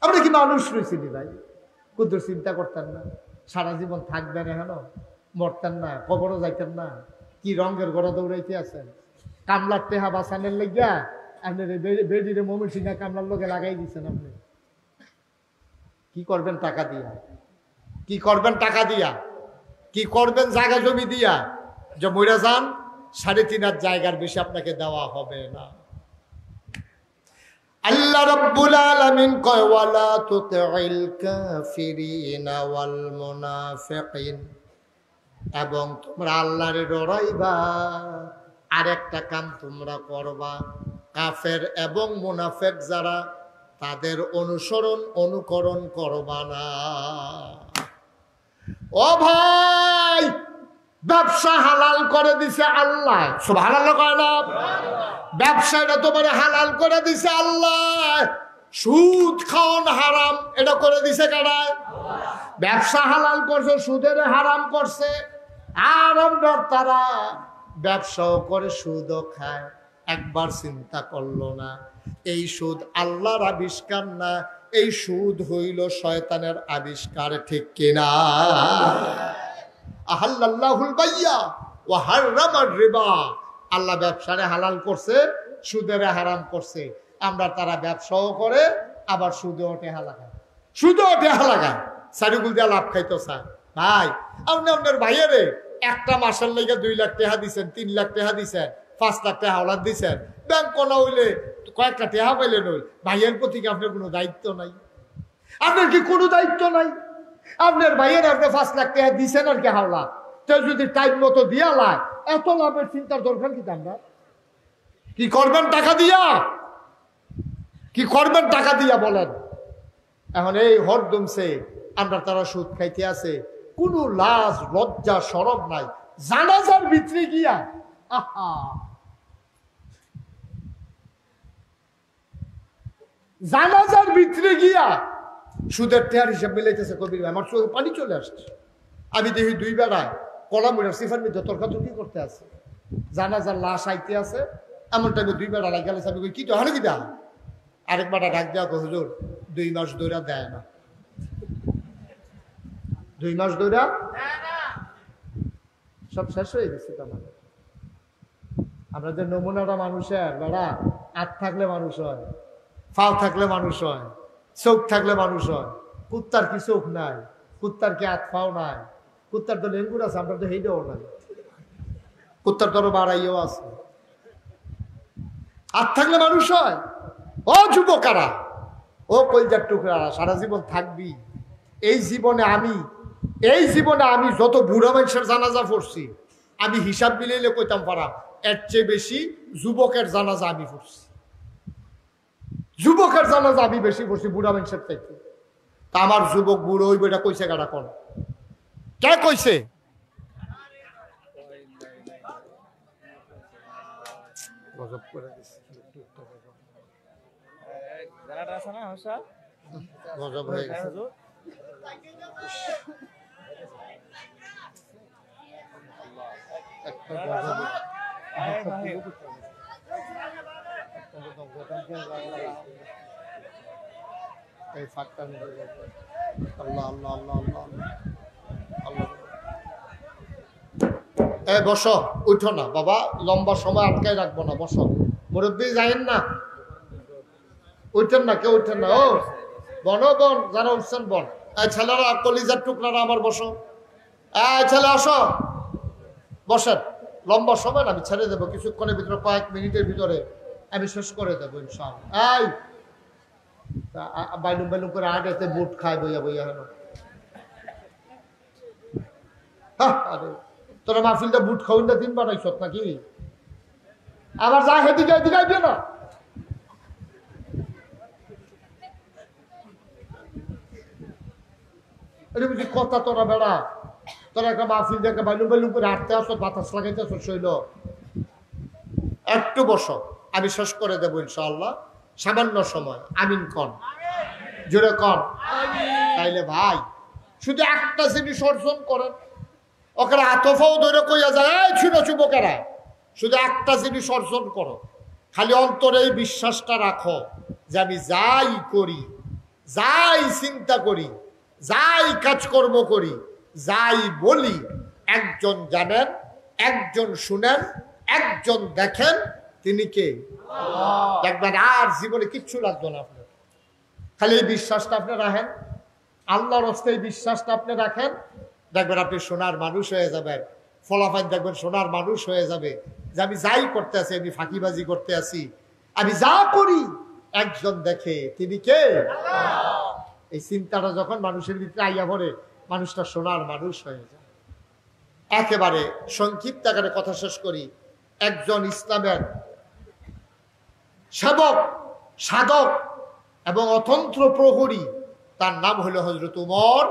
আমরা কি মানুষ রয়েছি ভাই কুদ্দুর চিন্তা করতেন না সারা জীবন থাকবেন এখনো মরতেন না কবরও যাইতেন না কি রঙের গড়া দৌড়াইতে আছেন কামলার টেহা বাঁচানোর লেগিয়া আপনি বেডিরে মমিন সিংহা কামলার লোকে লাগাই দিচ্ছেন আপনি কি করবেন টাকা দিয়া কি করবেন টাকা দিয়া কি করবেন জায়গা জমি দিয়া যে মইরা যান 3.5 জায়গার বেশি আপনাকে দেওয়া হবে না আল্লাহ রাব্বুল আলামিন কয় ওয়ালা তুতিল কাফিরিনা ওয়াল মুনাফিকিন এবং তোমরা আল্লাহর ডরাইবা আর একটা কাম তোমরা করবা কাফের এবং মুনাফিক যারা তাদের অনুকরণ করবা না ও ভাই ব্যবসা হালাল করে দিছে আল্লাহ সুবহানাল্লাহ কয় না ব্যবসাটা তোমার হালাল করে দিছে আল্লাহ সুদ খাওয়ান হারাম এটা করে দিছে কারা ব্যবসা হালাল করছে সুদের হারাম করছে আর আমরা তারা ব্যবসাও করে সুদও খায় একবার চিন্তা করলো না এই সুদ আল্লাহর আবিষ্কার না এই সুদ হইল শয়তানের আবিষ্কার ঠিক কিনা আহাল্লাহুল বাইয়া ওয়া হারামার রিবা আল্লাহ ব্যবসারে হালাল করছে সুদেরে হারাম করছে আমরা তারা ব্যবসাও করে আবার সুদে ওঠে হালাগায় সুদে ওঠে হালাগায় সারিগুল দিয়ে লাভ খাইতো স্যার ভাই আপনি আপনার ভাইয়েরে একটা মাসের লেগে 2 লাখ টাকা দিচ্ছেন 3 লাখ টাকা দিচ্ছেন 5 লাখ টাকা হাওলাত দিচ্ছেন ব্যাংক কোনা হইলে কয়েকটা টাকা পাইলেন ওই ভাইয়ের প্রতি কি আপনার কোনো দায়িত্ব নাই আপনার কি কোনো দায়িত্ব নাই আপনার ভাইয়ের আপনি 5 লাখ টাকা দিচ্ছেন আর কি হাওলাত তো যদি টাইম মতো দিয়া লাগ এত লাভের চিন্তার দরকার কি আমরা কি করবেন টাকা দিয়া কি করবেন টাকা দিয়া বলেন এখন এই হরদমসে আমরা তারা সুদ খাইতে আছে কোনো লাজ লজ্জা শরম নাই জানাজার ভিতরে গিয়া আহা জানাজার ভিতরে গিয়া সুদের টেয়ার হিসাব মিলাইতেছে কবির আমার চোখে পানি চলে আসছে আমি দেখি 2 বেড়ায় কলামুড়ার সিফার মধ্যে তর্কাতর্কি করতে আছে জানাজার লাশ আইতে আছে এমন টাইমে 2 বেড়া লাগে গেলে আমি কই কি তো হারে কি দা আরেকবার ডাক দেওয়া কো হুজুর 2 মাস ধরে দেয় না 2 মাস ধরে সব শেষ হয়ে গেছে তোমার আমরা যে নমুনাটা মানুষের বেড়া হাত থাকলে মানুষ হয় পা থাকলে মানুষ হয় চোখ থাকলে মানুষ হয় কুত্তার কি চোখ নাই কুত্তার কি হাত পাও নাই কুত্তার তো লেঙ্গুর আছে আমরা তো হেঁটেও নাই কুত্তার তো বাড়াইও আছে হাত থাকলে মানুষ হয় ও যুবকারা ও কলজার টুকরারা সারা জীবন থাকবি এই জীবনে আমি যত বুড়া মানুষের জানাজা পড়ছি আমি হিসাব মিলাইলে কইতাম পারা এর চেয়ে বেশি যুবকের জানাজা আমি পড়ছি যুবকের জানাজা আমি বেশি পড়ছি বুড়া মানুষের থেকে তা আমার যুবক বুড়ো হইব এটা কইছে কারা কোন কে কইছে গজব করে দিছে জানাটা আছে না হসা গজব হয়ে গেছে একটা গজব এই ফাঁকটা আল্লাহ আল্লাহ আল্লাহ আল্লাহ আল্লাহ এ বসো উঠো না বাবা লম্বা সময় আটকায় রাখবো না বসো মুরব্বী যাইন না উঠেন না কেউ উঠেন না ও বন যারা উঠছেন বন এই ছেলেরা কলিজার টুকরারা আমার বসো এই ছেলে আসো বসেন লম্বা সময় আমি ছেড়ে দেবো কিছুক্ষণের ভিতরে কয়েক মিনিটের ভিতরে আমি শেষ করে দেবো ইনশাআল্লাহ এই বাইলুম বাইলুম করে আগে বুট খায় বইয়া বইয়া হলো আরে তোরা মাহফিলটা বুট খাওয়াইটা দিন বানাইছ নাকি? আবার যা হেদিকে এদিকে আইবে না। কথা তোরা বেড়া, তোরা একটা মাহফিল দেখে বাইলু বাইলু করে হাঁটতে আসো, বাতাস লাগাইতে আসো, শৈল একটু বসো, আমি শেষ করে দেবো ইনশাআল্লাহ, সামান্য সময়। আমিন কন, জোরে কন। তাইলে ভাই শুধু একটা জিনিস অর্জন করেন, ওখানে আতফাও ধরে কইয়া যায় ছিল যুবকেরা, শুধু একটা জিনিস অর্জন করো, খালি অন্তরে এই বিশ্বাসটা রাখো যে আমি যাই করি, যাই চিন্তা করি, যাই কাজকর্ম করি, যাই বলি, একজন জানেন, একজন শুনেন, একজন দেখেন, তিনি কে? দেখবেন আর জীবনে কিচ্ছু লাগবে না আপনার, খালি এই বিশ্বাসটা আপনি রাখেন, আল্লাহর হস্তে এই বিশ্বাসটা আপনি রাখেন, দেখবেন আপনি সোনার মানুষ হয়ে যাবেন। ফলাফল দেখবেন সোনার মানুষ হয়ে যাবে, যে আমি যাই করতে আছি, আমি ফাঁকিবাজি করতে আছি, আমি যা করি একজন দেখে, তিনি কে? এই চিন্তাটা যখন মানুষের ভিতরে আইয়া পড়ে, মানুষটা সোনার মানুষ হয়ে যায়। একেবারে সংক্ষিপ্ত আকারে কথা শেষ করি। একজন ইসলামের সেবক, সাধক এবং অতন্ত্র প্রহরী, তার নাম হলো হযরত উমর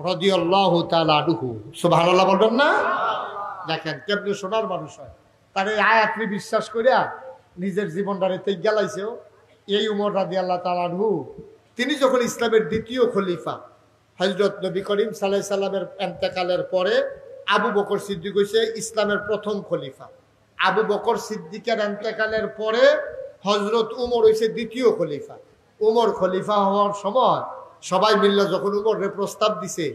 রাদিয়াল্লাহু তাআলা আনহু। সুবহানাল্লাহ বলবেন না? দেখেন কেমনি সোনার মানুষ হয়। তার এই আয়াত বিশ্বাস করিয়া নিজের জীবনটারে তেজ গেলাইছেও। এই উমর রাদিয়াল্লাহু তাআলা আনহু, তিনি যখন ইসলামের দ্বিতীয় খলিফা, হযরত নবী করিম সাল্লাল্লাহু আলাইহি সাল্লামের ইন্তেকালের পরে আবু বকর সিদ্দিক হইছে ইসলামের প্রথম খলিফা। আবু বকর সিদ্দিকের ইন্তেকালের পরে হযরত উমর হইছে দ্বিতীয় খলিফা। উমর খলিফা হওয়ার সময় সবাই মিল্লা যখন উমরের প্রস্তাব দিছে,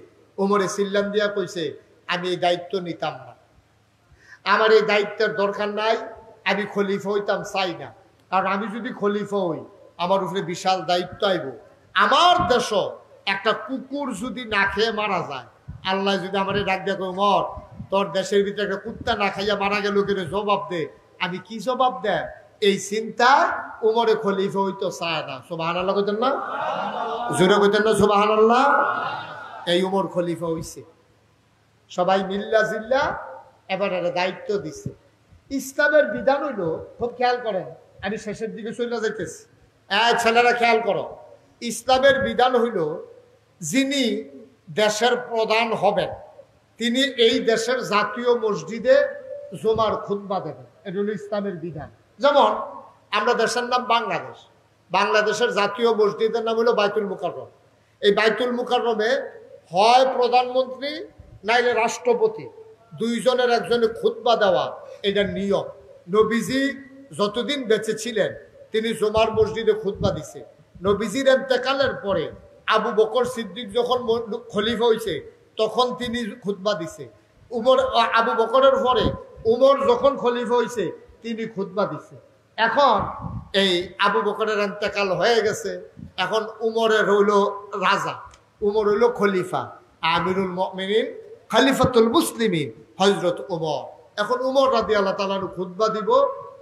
উমরে সিল্লাম দিয়া কইছে, আমি এই দায়িত্ব নিতাম না, আমার এই দায়িত্বের দরকার নাই, আমি খলিফা হইতাম চাই না, কারণ আমি যদি খলিফা হই আমার উপরে বিশাল দায়িত্ব আইব। আমার দেশ একটা কুকুর যদি না খেয়ে মারা যায়, আল্লাহ যদি আমার ডাক দেখো, উমর তোর দেশের ভিতরে একটা কুত্তা না খাইয়া মারা গেল, লোকের জবাব দে, আমি কি জবাব দেয়? এই চিন্তা উমরে খলিফা হইতো চায় না। সুবহানাল্লাহ কইতেন না? জোরে কইতেন না সুবহানাল্লাহ? এই উমর খলিফা হইছে, সবাই মিল্লা জিল্লা এবার একটা দায়িত্ব দিছে। ইসলামের বিধান হইল, খুব খেয়াল করেন, আমি শেষের দিকে চলে যাইতেছি, ছেলেরা খেয়াল করো। ইসলামের বিধান হইল, যিনি দেশের প্রধান হবেন তিনি এই দেশের জাতীয় মসজিদে জুমার খুতবা দেবেন। এটা হলো ইসলামের বিধান। যেমন আমরা দেশের নাম বাংলাদেশ, বাংলাদেশের জাতীয় মসজিদের নাম হলো বাইতুল মুকাররম। এই বাইতুল মুকাররমে হয় প্রধানমন্ত্রী নাইলে রাষ্ট্রপতি, দুইজনের একজনে খুতবা দেওয়া, এটা নিয়ম। নবীজি যতদিন বেঁচে ছিলেন তিনি জুমার মসজিদে খুতবা দিছে। নবীজির ইন্তেকালের পরে আবু বকর সিদ্দিক যখন খলিফা হয়েছে তখন তিনি খুতবা দিছে। উমর, আবু বকরের পরে উমর যখন খলিফা হয়েছে তিনি খুতবা দিছে। এখন এই আবু বকরের ইন্তেকাল হয়ে গেছে, এখন উমরের হইল রাজা, উমর হইল খলিফা, আমিরুল মুমিনিন খলিফাতুল মুসলিমিন হযরত উমর। এখন উমর রাদিয়াল্লাহু তাআলা খুতবা দিব,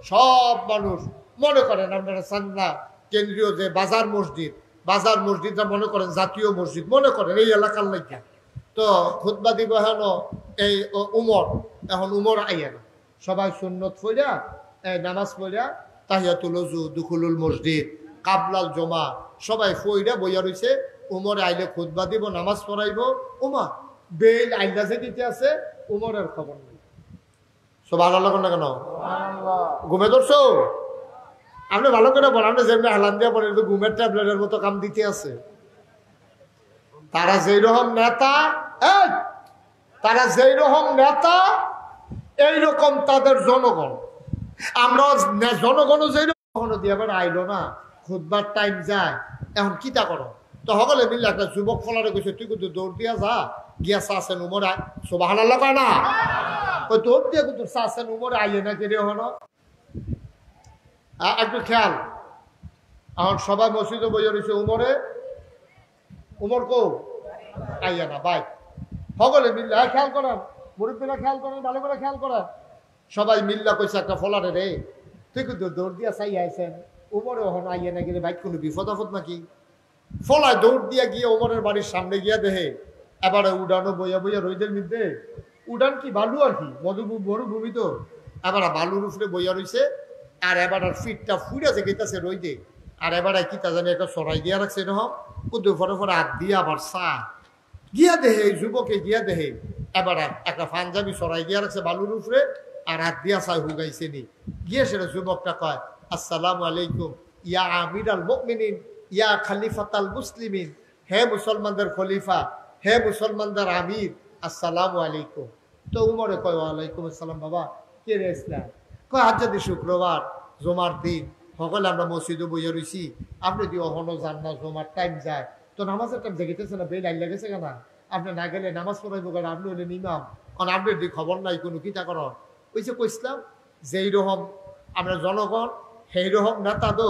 সব মানুষ মনে করেন আপনারা সান্না কেন্দ্রীয় যে বাজার মসজিদ, বাজার মসজিদটা মনে করেন জাতীয় মসজিদ, মনে করেন এই এলাকার লাইগা, তো খুতবা দিব হেন এই উমর। এখন উমর আইয়া না, সবাই সুন্নত পড়া নামাজ পড়া তাহিয়াতুল ওযু, দুখুলুল মসজিদ, কাবলাল জমা সবাই ফইরা বইয়া রইছে। উমর আইলে খুতবা দিব, নামাজ পড়াইব, উমর বেল আইলা যে দিতে আছে, উমরের খবর নেই। সুবহানাল্লাহ না কেন? ঘুমে ধরছো? আপনি ভালো করে বলেন, আপনি যেমনি হালান দিয়া পড়েন ঘুমের ট্যাবলেটের মতো কাম দিতে আছে। তারা যেই রকম নেতা, তারা যেই রকম নেতা এইরকম তাদের জনগণ। আমরা জনগণ যেই রকম দিয়ে আবার আইলো না, খুতবার টাইম যায়, এখন কিতা করো? তো সকলে মিললে একটা যুবক ফলারে কইছে, তুই কিন্তু দৌড় দিয়া যা, গিয়া চাষেন উমরে। সুবহানাল্লাহ কয় না? ওই দৌড় দিয়ে কিন্তু চাষেন উমরে আইয়ে না কেড়ে হলো। একটু খেয়াল, এখন সবাই মসজিদে বইয়া রয়েছে, উমরে, উমর কো আইয়া না ভাই, সকলে মিললে খেয়াল করেন, মুরব্বীরা খেয়াল করেন, ভালো করে খেয়াল করেন। সবাই মিল্লা কইছে একটা ফলারে, রে তুই কিন্তু দৌড় দিয়া চাই আইছেন, উমরে ওখানে আইয়া না গেলে ভাই কোনো বিপদ আপদ নাকি? ফলায় দৌড় দিয়া গিয়ে উমরের বাড়ির সামনে গিয়া দেহে এবারে উড়ানো বইয়া বইয়া রইদের মধ্যে উডান কি বালু আর কি মরুভূমি তো, এবার বালুর উপরে বইয়া রয়েছে, আর এবার ফিটটা ফুড়েছে গেতেছে রইদে, আর এবার কি তা জানি একটা সরাই দিয়া রাখছে নহম উদ্যোগ ফটো ফটো হাত দিয়ে আবার চা গিয়া দেহে যুবকে গিয়া দেহে এবার একটা পাঞ্জাবি সরাই দিয়া রাখছে বালুর উপরে, আর হাত দিয়া চা হুগাইছে নি গিয়ে সেটা যুবকটা কয় আসসালামু আলাইকুম ইয়া আমির আল মুমিনিন ইয়া খলিফাতাল মুসলিমিন, হে মুসলমানদের খলিফা, হে মুসলমানদের আমির, আসসালামু আলাইকুম। তো উমরে কয় ওয়ালাইকুম আসসালাম। বাবা কে রে ইসলাম? কয় আজ যদি শুক্রবার জমার দিন সকলে আমরা মসজিদে বইয়া রয়েছি, আপনি যদি অহনো যান না, জমার টাইম যায় তো নামাজের টাইম জেগেতেছে না, বেল আইলা গেছে কেনা, আপনি না গেলে নামাজ পড়াইব কেন, আপনি হলেন ইমাম, কারণ আপনার যদি খবর নাই কোনো কিতা কর ওইসে কইসলাম যে এইরকম আমরা জনগণ সেই রকম নেতা দো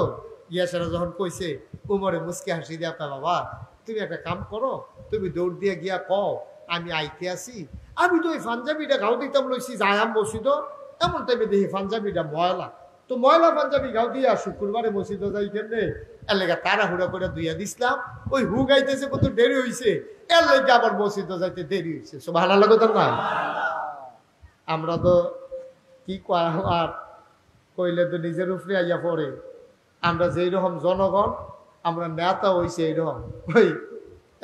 ইয়া সেরা যখন কইছে উমরে মুসকে হাসি দিয়া কয় বাবা তুমি একটা কাম করো, তুমি দৌড় দিয়ে গিয়া কও আমি আইতে আসি, আমি তো ওই পাঞ্জাবিটা গাও দিতাম লইছি যায়াম মসজিদ, এমন টাইমে দেখি পাঞ্জাবিটা ময়লা, তো ময়লা পাঞ্জাবি গাও দিয়া শুক্রবারে মসজিদে যাই কেমনে, এর লেগে তাড়াহুড়া করে ধুইয়া দিছিলাম, ওই হু গাইতেছে কত দেরি হয়েছে, এর লেগে আবার মসজিদে যাইতে দেরি হয়েছে। সব ভালো লাগে তো না, আমরা তো কি আর কইলে তো নিজের উপরে আইয়া পড়ে, আমরা যেই রকম জনগণ, আমরা নেতা হইছে এইরকম, ওই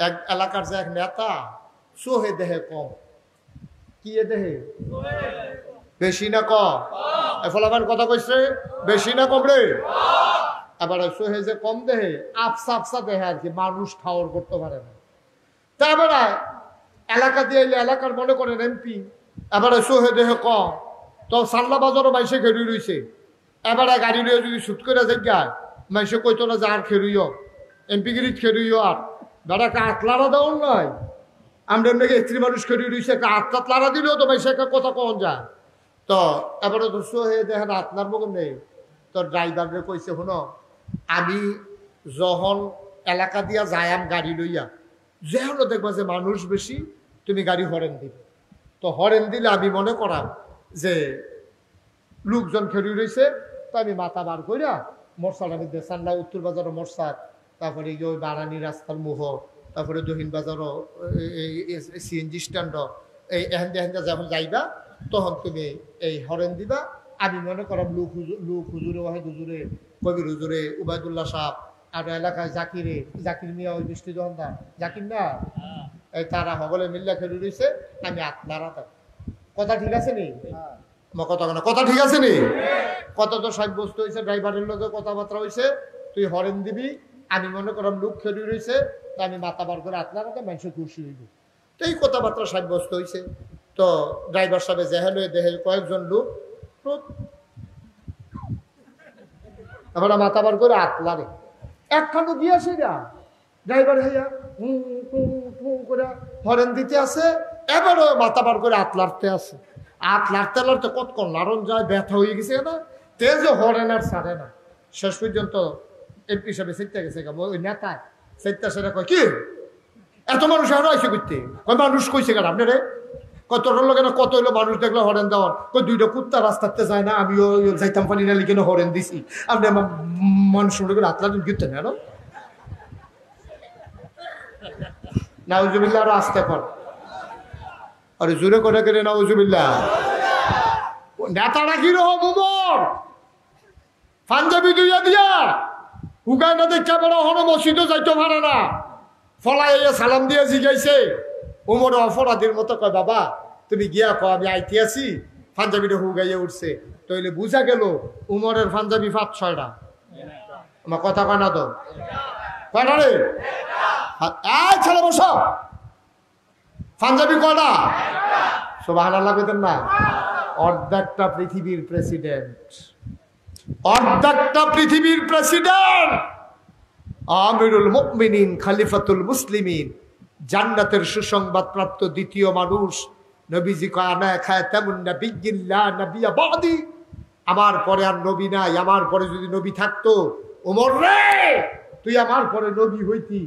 এক এলাকার যে এক নেতা সোহে দেহে কম, কি দেহে বেশি না কম, ফলাফল কথা কইছে বেশি না কম রে, আবার সোহে যে কম দেহে আফসা আফসা দেহে আর কি, মানুষ ঠাওর করতে পারে না। তারপরে এলাকা দিয়ে এলে এলাকার মনে করেন এমপি, এবারে সোহে দেহে কম, তো সাল্লা বাজারও মাইসে খেড়ি রয়েছে, এবারে গাড়ি লিয়ে যদি শুট করে যায় মাইসে কইতো না যে আর খেরুইও এমপি গিরিত খেরুইও, আর দাদা একটা আটলারা দেওয়ার নয়, আমরা এমনি স্ত্রী মানুষ খেড়ি রয়েছে, একটা আটলাত লারা দিলেও তো মাইসে একটা কথা কন যায়, তো এবারে তো সোহে দেখেন আপনার মগন নেই, তো ড্রাইভারে কইছে শোনো আমি যখন এলাকা দিয়া যায়াম গাড়ি লইয়া, যে হলো দেখবা যে মানুষ বেশি, তুমি গাড়ি হরেন দিবে, তো হরেন দিলে আমি মনে করাম যে লোকজন খেড়ি রয়েছে, তো আমি মাথা বার করিয়া মরসার আমি দেশান্না উত্তর বাজারও মরসার, তারপরে এই যে ওই বারানি রাস্তার মুহ, তারপরে দক্ষিণ বাজারও সিএনজি স্ট্যান্ড, এই এহেন্দে এহেন্দে যখন যাইবা তখন তুমি এই হরেন দিবা, আমি মনে করাম লোক হুজুরে ওয়াহেদ হুজুরে, কবির হুজুরে, উবায়দুল্লাহ সাহ, আর এলাকায় জাকির মিয়া, ওই মিষ্টি দোকানদার জাকির না, এই তারা সকলে মিল্লা খেলে রয়েছে, আমি আপনারা কথা ঠিক আছে নি, কথা ঠিক আছে নি, কত তো সাব্যস্ত হয়েছে, ড্রাইভারের লোকের কথাবার্তা হয়েছে, তুই হরেন দিবি, আমি মনে করলাম লোক খেলি রয়েছে, তা আমি মাথা বার করে আপনার মানুষ খুশি হইব, তো এই কথাবার্তা সাব্যস্ত হয়েছে। তো ড্রাইভার সাহেব জেহেল হয়ে দেখে কয়েকজন লোক এবার মাথা বার করে আতলারে একখানো গিয়েছে না, ড্রাইভার হইয়া করে হরেন দিতে আছে, এবারও মাথা বার করে আতলারতে আছে, লাড়তে লাড়তে কতক্ষণ লাড়ন যায়, ব্যথা হয়ে গেছে না, তেজও হরেন আর ছাড়ে না, শেষ পর্যন্ত এমপি হিসাবে সেটা গেছে ওই নেতায় সেটা সেটা কয় কি এত মানুষ আরো আইসে করতে, কয় মানুষ কইছে কেন আপনি রে, কত লোক না, কত হইলো মানুষ দেখলে হরেন দেওয়ার, কই দুইটা কুত্তা রাস্তাতে যায় না, আমিও যাইতাম পানি না লিখে হরেন দিছি, আপনি আমার মানুষ মনে করে আতলা দিন গিরতেন না, নাউজুবিল্লাহ আরো আসতে কর, আরে জোরে করে কেন নাউজুবিল্লাহ, নেতারা কিরকম উমর পাঞ্জাবি দুইয়া দিয়া হুগায় না দেখা বড় হন মসজিদও যাইতে পারে না, ফলাই সালাম দিয়ে জিগাইছে, উমর অপরাধীর মতো কয় বাবা তুমি গিয়া কো আমি আইতে আছি, পাঞ্জাবিটা হুগাইয়া উঠছে, তাইলে বুঝা গেল উমরের পাঞ্জাবি 5-6টা, আমার কথা কয় না তো কয়টা রে, ছেলে বস পাঞ্জাবি কয়টা, সুবহানাল্লাহ কইতেন না, অর্ধেকটা পৃথিবীর প্রেসিডেন্ট, অর্ধেকটা পৃথিবীর প্রেসিডেন্ট, আমিরুল মুমিনিন খলিফাতুল মুসলিমিন, জান্নাতের সুসংবাদ প্রাপ্ত দ্বিতীয় মানুষ, নবীজি কয় আনা খাতামুন নাবিয়্যিল্লা নবিয়্যা বাদি, আমার পরে আর নবী নাই, আমার পরে যদি নবী থাকতো ওমর রে তুই আমার পরে নবী হইতি,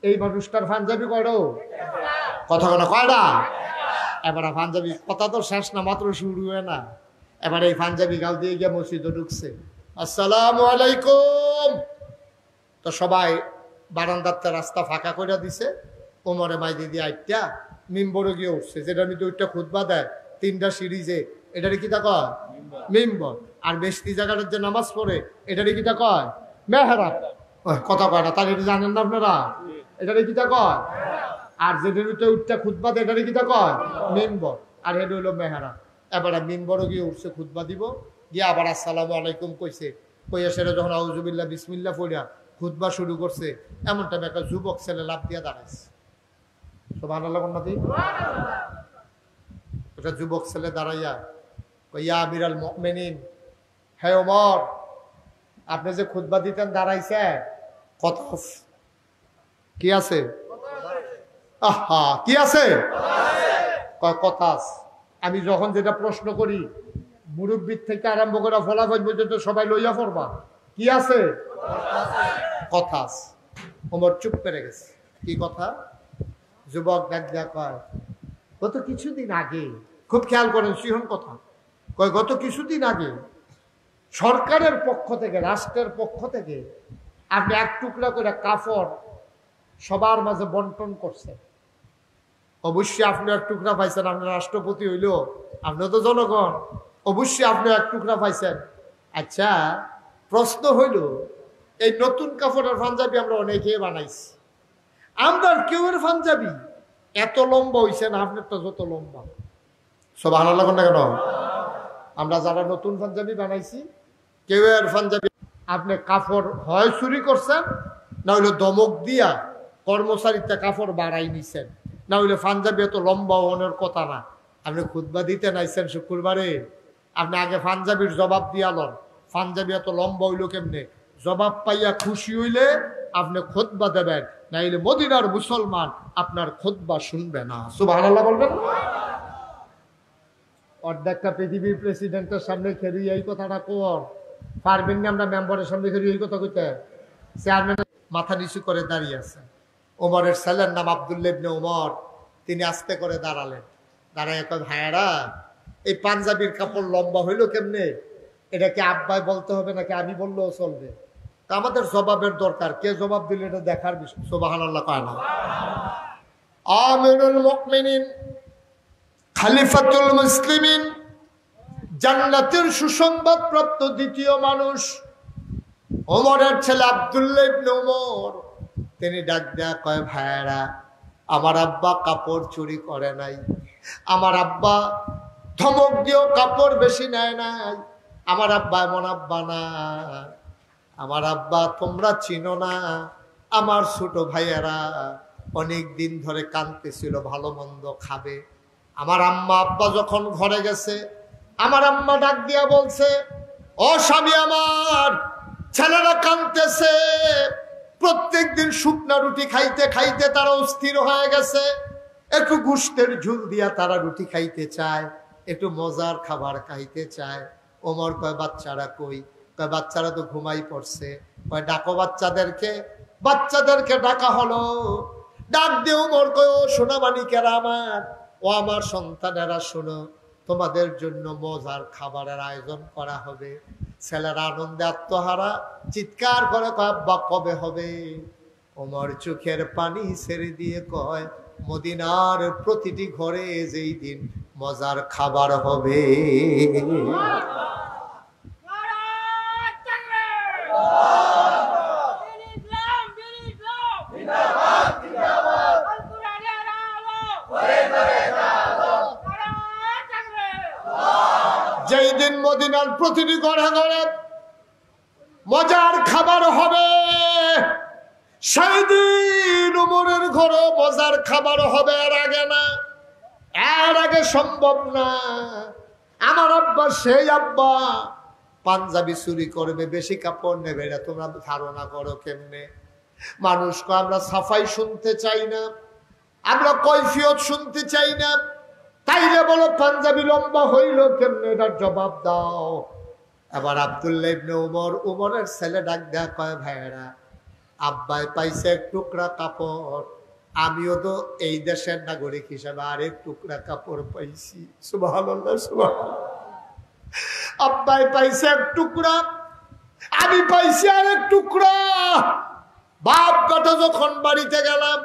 এই মানুষটার পাঞ্জাবি কয়টা, কথা কোনো কয়টা, এবার পাঞ্জাবি কথা তো শেষ না, মাত্র শুরু হয় না, এবার এই পাঞ্জাবি গাল দিয়ে গিয়ে মসজিদে ঢুকছে, আসসালামু আলাইকুম, তো সবাই বারান্দাতে রাস্তা ফাঁকা করে দিছে, ওমরে মাইদি দিয়ে আইটা মিম্বরে গিয়ে উঠছে, যেটা আমি দুইটা খুতবা দেয় তিনটা সিরিজে, এটারে কিতা কয়? মিম্বর। আর বেশি জায়গাটার যে নামাজ পড়ে এটারে কিতা কয়? মেহরাব। কথা কয় না, তার এটা জানেন না আপনারা? এটারে কিতা কয়? আর যেটার উঠটা খুতবা এটারে কিতা কয়? মিম্বর। আর এটা হইলো মেহরাব। এবার মিম্বরও গিয়ে উঠছে, খুতবা দিব, গিয়ে আবার আসসালামু আলাইকুম কইছে, কইয়া সেটা যখন আউযুবিল্লাহ বিসমিল্লাহ পড়িয়া খুতবা শুরু করছে, এমন টাইমে একটা যুবক ছেলে লাফ দিয়া দাঁড়াইছে। সুবহানাল্লাহ উন্নতি। একটা যুবক ছেলে দাঁড়াইয়া ইয়া আমিরাল মুমিনিন, হে ওমর, আপনি যে খুতবা দিতেন দাঁড়াইছে, কথা কি আছে? আহা, কি আছে? কথা আছে। আমি যখন যেটা প্রশ্ন করি, মুরব্বীর থেকে আরম্ভ করে ফলাফল পর্যন্ত সবাই লইয়া পড়বা। কি আছে? কথা আছে। ওমর চুপ করে গেছে। কি কথা? যুবক দেখা কয়, গত কিছুদিন আগে, খুব খেয়াল করেন সিহন কথা, কয় গত কিছুদিন আগে সরকারের পক্ষ থেকে, রাষ্ট্রের পক্ষ থেকে আপনি এক টুকরা করে কাপড় সবার মাঝে বন্টন করছেন। অবশ্যই আপনি এক টুকরা পাইছেন, আপনি রাষ্ট্রপতি হইল, আপনি তো জনগণ, অবশ্যই আপনি এক টুকরা পাইছেন। আচ্ছা, প্রশ্ন হইল, এই নতুন কাপড়ের পাঞ্জাবি আমরা অনেকে বানাইছি, আমরা কেউর পাঞ্জাবি এত লম্বা হইছে না আপনারটা যত লম্বা। সব ভালো লাগুন না কেন? আমরা যারা নতুন পাঞ্জাবি বানাইছি, কেউর পাঞ্জাবি আপনি কাপড় হয় চুরি করছেন, না হইলে দমক দিয়া কর্মচারীতে কাপড় বাড়াই নিছেন, না হইলে পাঞ্জাবি এত লম্বা হওয়ার কথা না। আপনি খুতবা দিতে নাইছেন শুক্রবারে, আপনি আগে পাঞ্জাবির জবাব দিয়া লন, পাঞ্জাবি এত লম্বা হইল কেমনে? জবাব পাইয়া খুশি হইলে আপনি খুতবা দেবেন, না হইলে মদিনার মুসলমান আপনার খুতবা শুনবে না। সুবহানাল্লাহ বলবেন। অর্ধেকটা পৃথিবীর প্রেসিডেন্টের সামনে খেলি এই কথাটা কর পারবেন না, আমরা মেম্বারের সামনে খেলি এই কথা কইতে? চেয়ারম্যান মাথা নিচু করে দাঁড়িয়ে আছেন। ওমরের ছেলের নাম আব্দুল্লাহ ইবনে ওমর। তিনি আস্তে করে দাঁড়ালেন, দাঁড়ায় কয়, ভাইয়ারা, এই পাঞ্জাবির কাপড় লম্বা হইলো কেমনে? এটা কি আব্বাই বলতে হবে নাকি আমি বললেও চলবে? তা আমাদের জবাবের দরকার, কে জবাব দিলে এটা দেখার বিষয়। সুবহানাল্লাহ কয় না? আমিরুল মুমিনিন, খলিফাতুল মুসলিমিন, জান্নাতের সুসংবাদ প্রাপ্ত দ্বিতীয় মানুষ ওমরের ছেলে আব্দুল্লাহ ইবনে ওমর, তিনি ডাক দেয়া কয়, ভাইয়ারা, আমার আব্বা কাপড় চুরি করে নাই, আমার আব্বা ধমক দিয়েও কাপড় বেশি নেয় নাই, আমার আব্বা এমন আব্বা না, আমার আব্বা তোমরা চিনো না, আমার ছোট ভাইয়েরা অনেক দিন ধরে কাঁদতেছিল, ভালো মন্দ খাবে। আমার আম্মা আব্বা যখন ঘরে গেছে, আমার আম্মা ডাক দিয়া বলছে, ও স্বামী আমার, ছেলেরা কাঁদতেছে, প্রত্যেক দিন শুকনা রুটি খাইতে খাইতে তারা অস্থির হয়ে গেছে, একটু গোশতের ঝুল দিয়া তারা রুটি খাইতে চায়, একটু মজার খাবার খাইতে চায়। ওমর কয়, বাচ্চারা কই? কয়, বাচ্চারা তো ঘুমাই পড়ছে। কয়, ডাকো বাচ্চাদেরকে। বাচ্চাদেরকে ডাকা হলো। ডাক দিয়ে ওমর কয়, ও সোনামানিকেরা আমার, ও আমার সন্তানেরা, শোনো, তোমাদের জন্য মজার খাবারের আয়োজন করা হবে। ছেলেরা আনন্দে আত্মহারা, চিৎকার করে কয়, আব্বা কবে হবে? ওমর চোখের পানি ছেড়ে দিয়ে কয়, মদিনার প্রতিটি ঘরে যেই দিন মজার খাবার হবে। যেই দিন মদিনার প্রতিটি ঘরে ঘরে মজার খাবার হবে, সেই দিন ওমরের ঘরে মজার খাবার হবে। এর আগে না, এর আগে সম্ভব না। আমার আব্বা সেই আব্বা, পাঞ্জাবি চুরি করবে, বেশি কাপড় নেবে, এটা তোমরা ধারণা করো কেমনে? মানুষকে আমরা সাফাই শুনতে চাই না, আমরা কৈফিয়ত শুনতে চাই না। তাইলে বলো পাঞ্জাবি লম্বা হইল কেমনে, এটার জবাব দাও। আবার আব্দুল্লাহ ইবনে ওমর, ওমরের ছেলে ডাক দেয়া কয়, ভাইয়েরা, আব্বাই পাইছে এক টুকরা কাপড়, আমিও তো এই দেশের নাগরিক হিসেবে আরেক টুকরা কাপড় পাইছি। সুবহানাল্লাহ, সুবহানাল্লাহ। আব্বাই পাইছে এক টুকরা, আমি পাইছি আরেক টুকরা। বাপ বেটা যখন বাড়িতে গেলাম,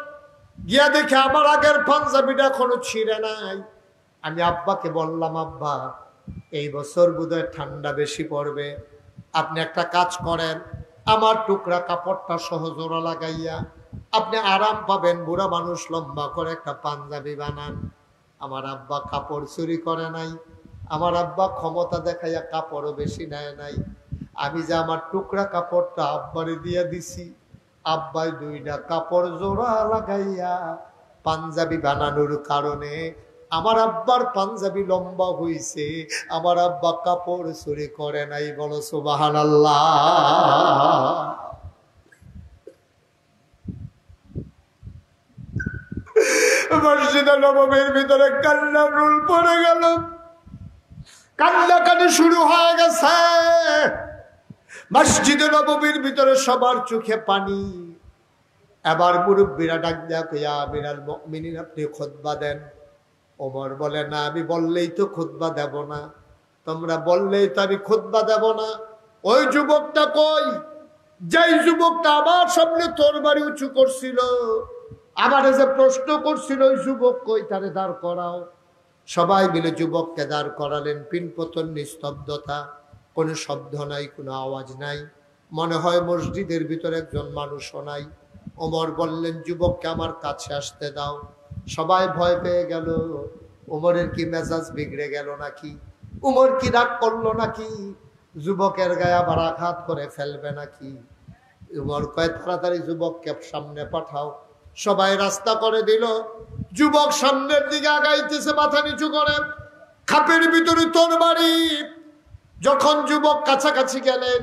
গিয়া দেখে আমার আগের পাঞ্জাবিটা এখনো ছিঁড়ে নাই, আমি আব্বাকে বললাম, আব্বা এই বছর বোধহয় ঠান্ডা বেশি পড়বে, আপনি একটা কাজ করেন, আমার টুকরা কাপড়টা সহ জোড়া লাগাইয়া আপনি আরাম পাবেন, বুড়া মানুষ লম্বা করে একটা পাঞ্জাবি বানান। আমার আব্বা কাপড় চুরি করে নাই, আমার আব্বা ক্ষমতা দেখাইয়া কাপড়ও বেশি নেয় নাই। আমি যে আমার টুকরা কাপড়টা আব্বারে দিয়া দিছি, আব্বাই 2টা কাপড় জোড়া লাগাইয়া পাঞ্জাবি বানানোর কারণে আমার আব্বার পাঞ্জাবি লম্বা হইছে, আমার আব্বা কাপড় চুরি করে নাই। বলো সুবহানাল্লাহ। মসজিদে নববীর ভিতরে কান্নার রোল পড়ে গেল, কান্নাকাটি শুরু হয়ে গেছে। মসজিদে নববীর ভিতরে সবার চোখে পানি। এবার মুরব্বীরা ডাক দেয়া কইয়া, আমিরাল মুমিনিন আপনি খুতবা দেন। ওমর বলে, না আমি বললেই তো খুতবা দেব না, তোমরা বললেই তো আমি খুতবা দেব না। ওই যুবকটা কই? যেই যুবকটা আমার সামনে তরবারি উঁচু করছিল, আমারে যে প্রশ্ন করছিল, ওই যুবক কই? তারে দাঁড় করাও। সবাই মিলে যুবককে দাঁড় করালেন। পিনপতন, নিস্তব্ধতা, কোনো শব্দ নাই, কোনো আওয়াজ নাই, মনে হয় মসজিদের ভিতরে একজন মানুষও নাই। ওমর বললেন, যুবককে আমার কাছে আসতে দাও। সবাই ভয় পেয়ে গেল। ওমরের কি মেজাজ বিগড়ে গেল নাকি? উমর কি রাগ করলো নাকি? যুবকের গায়ে আবার আঘাত করে ফেলবে নাকি? উমর কয়, তাড়াতাড়ি যুবককে সামনে পাঠাও। সবাই রাস্তা করে দিল। যুবক সামনের দিকে আগাইতেছে মাথা নিচু করে, খাপের ভিতরে তরবারি। যখন যুবক কাছাকাছি গেলেন,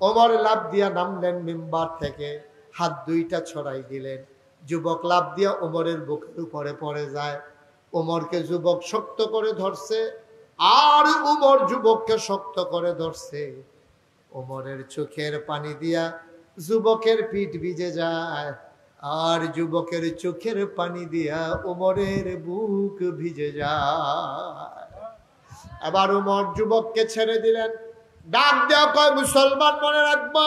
ওমর লাফ দিয়া নামলেন মিম্বার থেকে, হাত 2টা ছড়াই দিলেন। যুবক লাফ দিয়া ওমরের বুকের উপরে পড়ে যায়। ওমরকে যুবক শক্ত করে ধরছে, আর ওমর যুবককে শক্ত করে ধরছে। ওমরের চোখের পানি দিয়া যুবকের পিঠ ভিজে যায়, আর যুবকের চোখের পানি দিয়া ওমরের বুক ভিজে যায়। আবার ওমর যুবককে ছেড়ে দিলেন। ডাক দেয়া কয়, মুসলমান মনে রাখবা,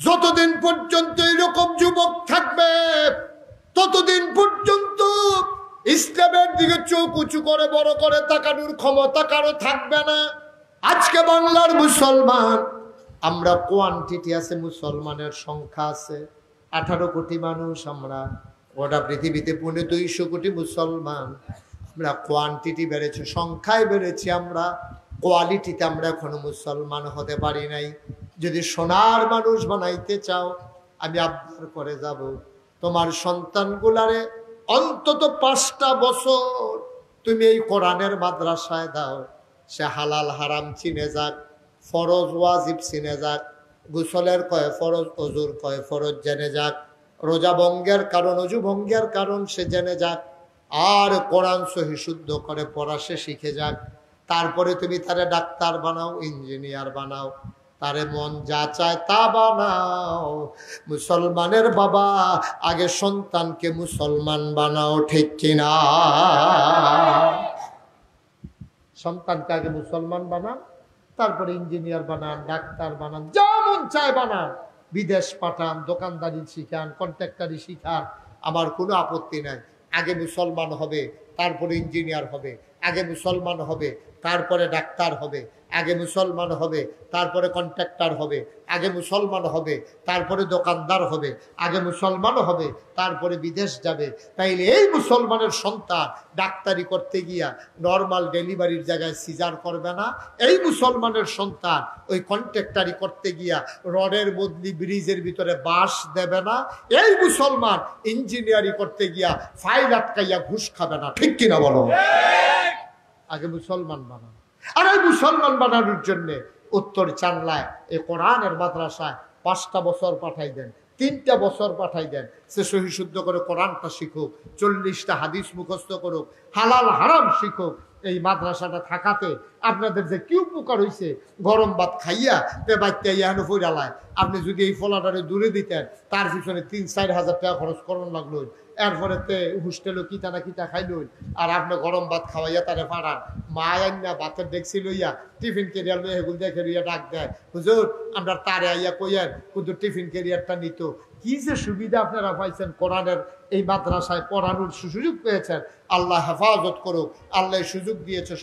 যতদিন পর্যন্ত এরকম যুবক থাকবে, ততদিন পর্যন্ত ইসলামের দিকে চোখ উঁচু করে বড় করে তাকানোর ক্ষমতা কারো থাকবে না। আজকে বাংলার মুসলমান, আমরা কোয়ান্টিটি আছে, মুসলমানের সংখ্যা আছে 18 কোটি মানুষ। আমরা গোটা পৃথিবীতে 250 কোটি মুসলমান। আমরা কোয়ান্টিটি বেড়েছে, সংখ্যায় বেড়েছি, আমরা কোয়ালিটিতে আমরা এখনো মুসলমান হতে পারি নাই। যদি সোনার মানুষ বানাইতে চাও, আমি আবদার করে যাব, তোমার সন্তানগুলারে অন্তত 5টা বছর তুমি এই কোরআনের মাদ্রাসায় দাও। সে হালাল হারাম চিনে যাক, ফরজ ওয়াজিব চিনে যাক, গোসলের কয় ফরজ, অজুর কয় ফরজ জেনে যাক, রোজা ভঙ্গের কারণ, অজু ভঙ্গের কারণ সে জেনে যাক, আর কোরআন সহি শুদ্ধ করে পড়া সে শিখে যাক। তারপরে তুমি তারে ডাক্তার বানাও, ইঞ্জিনিয়ার বানাও, তারে মন যা চায় তা বানাও। মুসলমানের বাবা, আগে সন্তানকে মুসলমান বানাও, ঠিক কিনা? সন্তানকে আগে মুসলমান বানান, তারপরে ইঞ্জিনিয়ার বানান, ডাক্তার বানান, যা মন চায় বানান, বিদেশ পাঠান, দোকানদারি শিখান, কন্ট্রাক্টারি শিখান, আমার কোনো আপত্তি নাই। আগে মুসলমান হবে, তারপরে ইঞ্জিনিয়ার হবে, আগে মুসলমান হবে, তারপরে ডাক্তার হবে, আগে মুসলমান হবে, তারপরে কন্ট্রাক্টর হবে, আগে মুসলমান হবে, তারপরে দোকানদার হবে, আগে মুসলমান হবে, তারপরে বিদেশ যাবে। তাইলে এই মুসলমানের সন্তান ডাক্তারি করতে গিয়া নর্মাল ডেলিভারির জায়গায় সিজার করবে না। এই মুসলমানের সন্তান ওই কন্ট্রাক্টারি করতে গিয়া রডের বদলি ব্রিজের ভিতরে বাঁশ দেবে না। এই মুসলমান ইঞ্জিনিয়ারিং করতে গিয়া ফাইল আটকাইয়া ঘুষ খাবে না, ঠিক কিনা বলো? আগে মুসলমান বানান। আর এই মুসলমান বানানোর জন্য উত্তর চাংলায় এই কোরআনের মাদ্রাসায় 5টা বছর পাঠাই দেন, 3টা বছর পাঠাই দেন। সে সহি শুদ্ধ করে কোরআনটা শিখুক, 40টা হাদিস মুখস্থ করুক, হালাল হারাম শিখুক। এই মাদ্রাসাটা থাকাতে আপনাদের যে কি উপকার হয়েছে গরম ভাত খাইয়া তে বাচ্চা ইয়ানো ফইরালায় আপনি যদি এই ফলাটারে দূরে দিতেন তার পিছনে 3-4 হাজার টাকা খরচ করুন লাগলো এরপরে তে হোস্টেলও কিতা না কিতা খাইল আর আপনি গরম ভাত খাওয়াইয়া তারে পাড়ান মা আইনা ভাতের ডেকছি লইয়া টিফিন কেরিয়ার লইয়া এগুলো দেখে লইয়া ডাক দেয় হুজুর আমরা তারে আইয়া কইয়ার কিন্তু টিফিন কেরিয়ারটা নিত কি যে সুবিধা আপনারা পাইছেন কোরআনের এই মাদ্রাসায় পড়ানোর সুযোগ পেয়েছেন আল্লাহ হেফাজত করুক আল্লাহ সুযোগ দিয়েছে